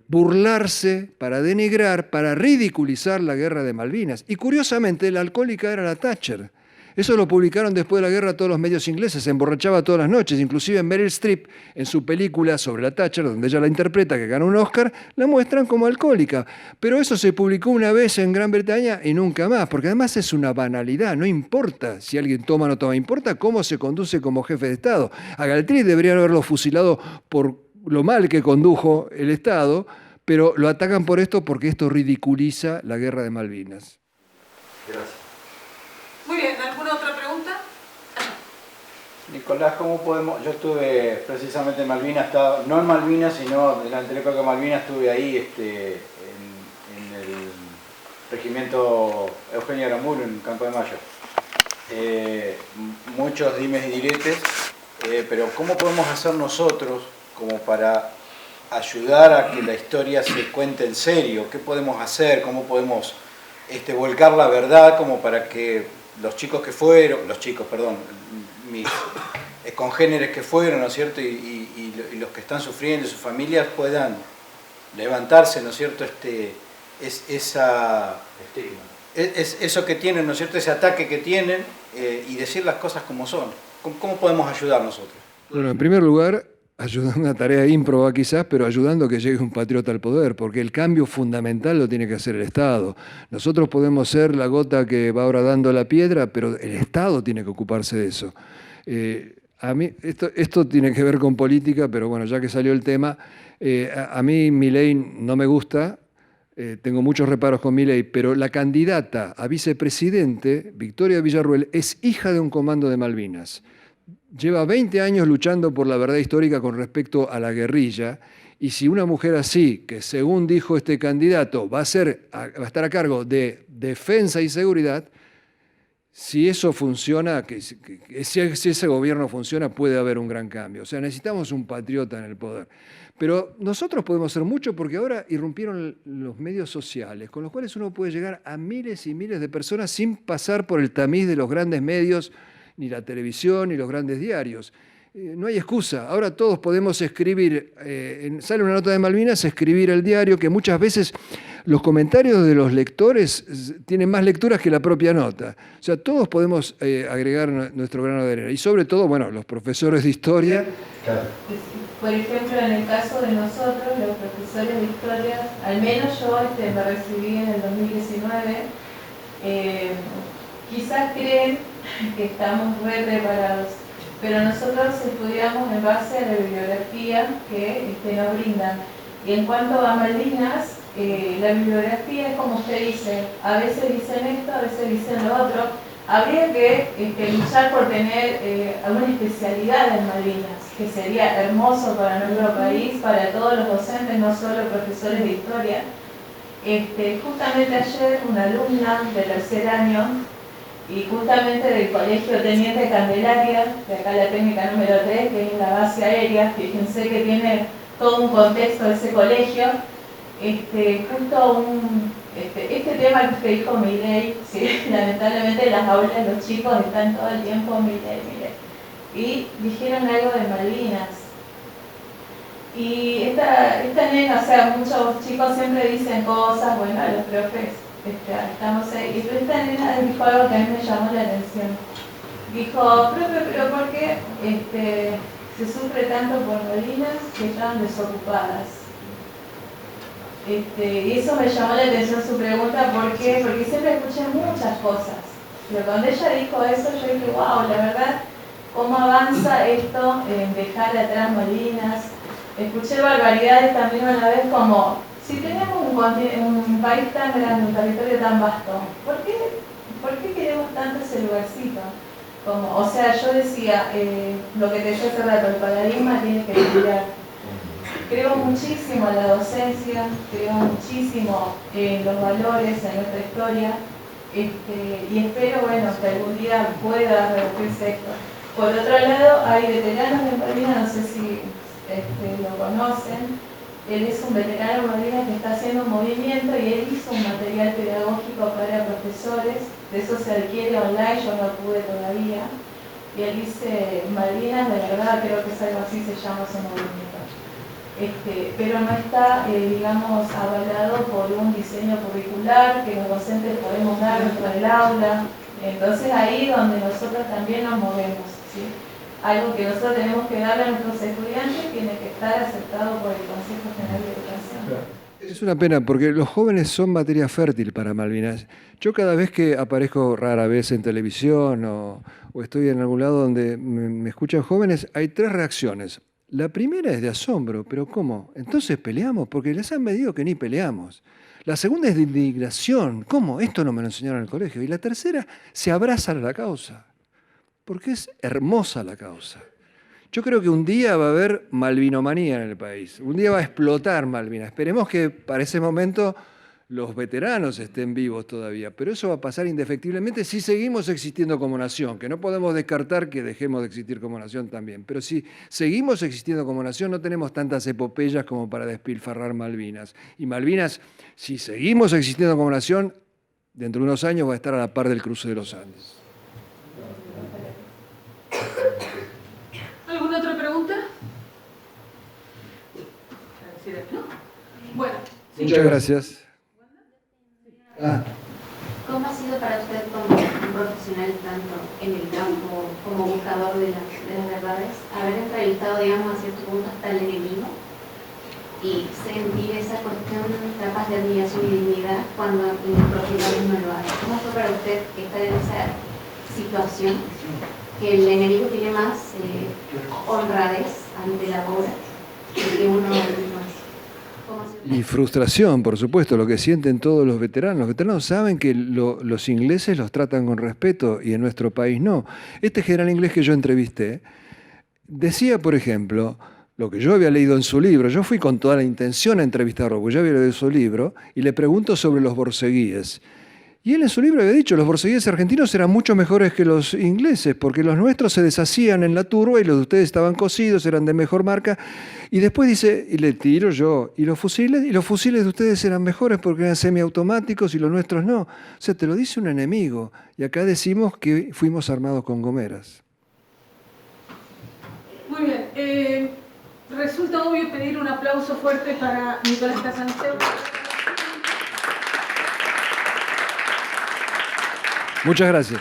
burlarse, para denigrar, para ridiculizar la Guerra de Malvinas. Y curiosamente la alcohólica era la Thatcher. Eso lo publicaron después de la guerra todos los medios ingleses, se emborrachaba todas las noches, inclusive Meryl Streep, en su película sobre la Thatcher, donde ella la interpreta, que ganó un Oscar, la muestran como alcohólica. Pero eso se publicó una vez en Gran Bretaña y nunca más, porque además es una banalidad, no importa si alguien toma o no toma, importa cómo se conduce como jefe de Estado. A Galtieri deberían haberlo fusilado por lo mal que condujo el Estado, pero lo atacan por esto porque esto ridiculiza la Guerra de Malvinas. Gracias. Muy bien, ¿alguna otra pregunta? Nicolás, ¿cómo podemos...? Yo estuve precisamente en Malvinas, no en Malvinas, sino en la anterior época de Malvinas, estuve ahí en el regimiento Eugenio Aramburu, en Campo de Mayo. Muchos dimes y diretes, pero ¿cómo podemos hacer nosotros como para ayudar a que la historia se cuente en serio? ¿Qué podemos hacer? ¿Cómo podemos volcar la verdad como para que los chicos que fueron, mis congéneres que fueron, ¿no es cierto? Y los que están sufriendo, sus familias puedan levantarse, ¿no es cierto? Eso que tienen, ¿no es cierto? Ese ataque que tienen y decir las cosas como son. ¿Cómo podemos ayudar nosotros? Bueno, en primer lugar, ayudando, una tarea ímproba quizás, pero ayudando a que llegue un patriota al poder, porque el cambio fundamental lo tiene que hacer el Estado. Nosotros podemos ser la gota que va ahora dando la piedra, pero el Estado tiene que ocuparse de eso. A mí, esto tiene que ver con política, pero bueno, ya que salió el tema, a mí Milei no me gusta, tengo muchos reparos con Milei, pero la candidata a vicepresidente, Victoria Villarruel, es hija de un comando de Malvinas. Lleva 20 años luchando por la verdad histórica con respecto a la guerrilla, y si una mujer así, que según dijo este candidato, va a estar a cargo de defensa y seguridad, si eso funciona, si ese gobierno funciona, puede haber un gran cambio. O sea, necesitamos un patriota en el poder. Pero nosotros podemos hacer mucho porque ahora irrumpieron los medios sociales, con los cuales uno puede llegar a miles y miles de personas sin pasar por el tamiz de los grandes medios, ni la televisión, ni los grandes diarios. No hay excusa. Ahora todos podemos escribir, sale una nota de Malvinas, escribir el diario, que muchas veces los comentarios de los lectores tienen más lecturas que la propia nota. O sea, todos podemos agregar nuestro grano de arena. Y sobre todo, bueno, los profesores de historia. Claro. Por ejemplo, en el caso de nosotros, los profesores de historia, al menos yo me recibí en el 2019, quizás creen que estamos re preparados, pero nosotros estudiamos en base a la bibliografía que nos brindan. Y en cuanto a Malvinas, la bibliografía es como usted dice, a veces dicen esto, a veces dicen lo otro. Habría que luchar por tener alguna especialidad en Malvinas, que sería hermoso para nuestro país, para todos los docentes, no solo profesores de historia. Justamente ayer una alumna de tercer año, y justamente del Colegio Teniente Candelaria, de acá la técnica número 3, que es la base aérea, fíjense que tiene todo un contexto de ese colegio, este tema que usted dijo, Milei, ¿sí? Lamentablemente en las aulas los chicos están todo el tiempo Milei. Y dijeron algo de Malvinas. Y esta nena, o sea, muchos chicos siempre dicen cosas, bueno, a los profes, estamos ahí. Y esta nena dijo algo que a mí me llamó la atención. Dijo, profe, pero ¿por qué se sufre tanto por Malvinas que están desocupadas? Y eso me llamó la atención su pregunta, ¿por qué? Porque siempre escuché muchas cosas. Pero cuando ella dijo eso, yo dije, wow, la verdad, ¿cómo avanza esto en dejar atrás Malvinas? Escuché barbaridades también a la vez como, si tenemos un país tan grande, un territorio tan vasto, ¿por qué queremos tanto ese lugarcito? O sea, yo decía, lo que te decía hace rato, el paradigma tiene que cambiar. Creo muchísimo en la docencia, creo muchísimo en los valores, en nuestra historia, y espero, bueno, que algún día pueda revertirse esto. Por otro lado, hay veteranos de Malvinas, no sé si lo conocen. Él es un veterano de Malvinas que está haciendo un movimiento y él hizo un material pedagógico para profesores, de eso se adquiere online, yo no pude todavía, y él dice, Malvinas, de verdad, creo que es algo así, se llama ese movimiento. Pero no está, digamos, avalado por un diseño curricular que los docentes podemos dar dentro del aula. Entonces ahí donde nosotros también nos movemos, ¿sí? Algo que nosotros tenemos que darle a nuestros estudiantes tiene que estar aceptado por el Consejo General de Educación. Es una pena porque los jóvenes son materia fértil para Malvinas. Yo cada vez que aparezco rara vez en televisión o estoy en algún lado donde me escuchan jóvenes, hay 3 reacciones. La primera es de asombro, pero ¿cómo? Entonces peleamos, porque les han medido que ni peleamos. La segunda es de indignación, ¿cómo? Esto no me lo enseñaron en el colegio. Y la tercera, se abrazan a la causa. porque es hermosa la causa. Yo creo que un día va a haber malvinomanía en el país, un día va a explotar Malvinas. Esperemos que para ese momento los veteranos estén vivos todavía, pero eso va a pasar indefectiblemente si seguimos existiendo como nación, que no podemos descartar que dejemos de existir como nación también, pero si seguimos existiendo como nación no tenemos tantas epopeyas como para despilfarrar Malvinas. Y Malvinas, si seguimos existiendo como nación, dentro de unos años va a estar a la par del cruce de los Andes. ¿Alguna otra pregunta? ¿No? Bueno. Muchas gracias. ¿Cómo ha sido para usted como un profesional tanto en el campo como buscador de las verdades haber entrevistado, digamos, a cierto punto hasta el enemigo y sentir esa cuestión capaz de admiración y dignidad cuando el profesionalismo no lo hace? ¿Cómo fue para usted estar en esa situación que el enemigo tiene más honradez ante la obra que uno mismo? Y frustración, por supuesto, lo que sienten todos los veteranos. Los veteranos saben que los ingleses los tratan con respeto y en nuestro país no. Este general inglés que yo entrevisté decía, por ejemplo, lo que yo había leído en su libro. Yo fui con toda la intención a entrevistarlo, porque yo había leído su libro, y le pregunto sobre los borceguíes. Y él en su libro había dicho, los borceguíes argentinos eran mucho mejores que los ingleses, porque los nuestros se deshacían en la turba y los de ustedes estaban cocidos, eran de mejor marca. Y después dice, y le tiro yo, y los fusiles de ustedes eran mejores porque eran semiautomáticos y los nuestros no. O sea, te lo dice un enemigo. Y acá decimos que fuimos armados con gomeras. Muy bien. Resulta obvio pedir un aplauso fuerte para Nicolás Casanseu. Muchas gracias.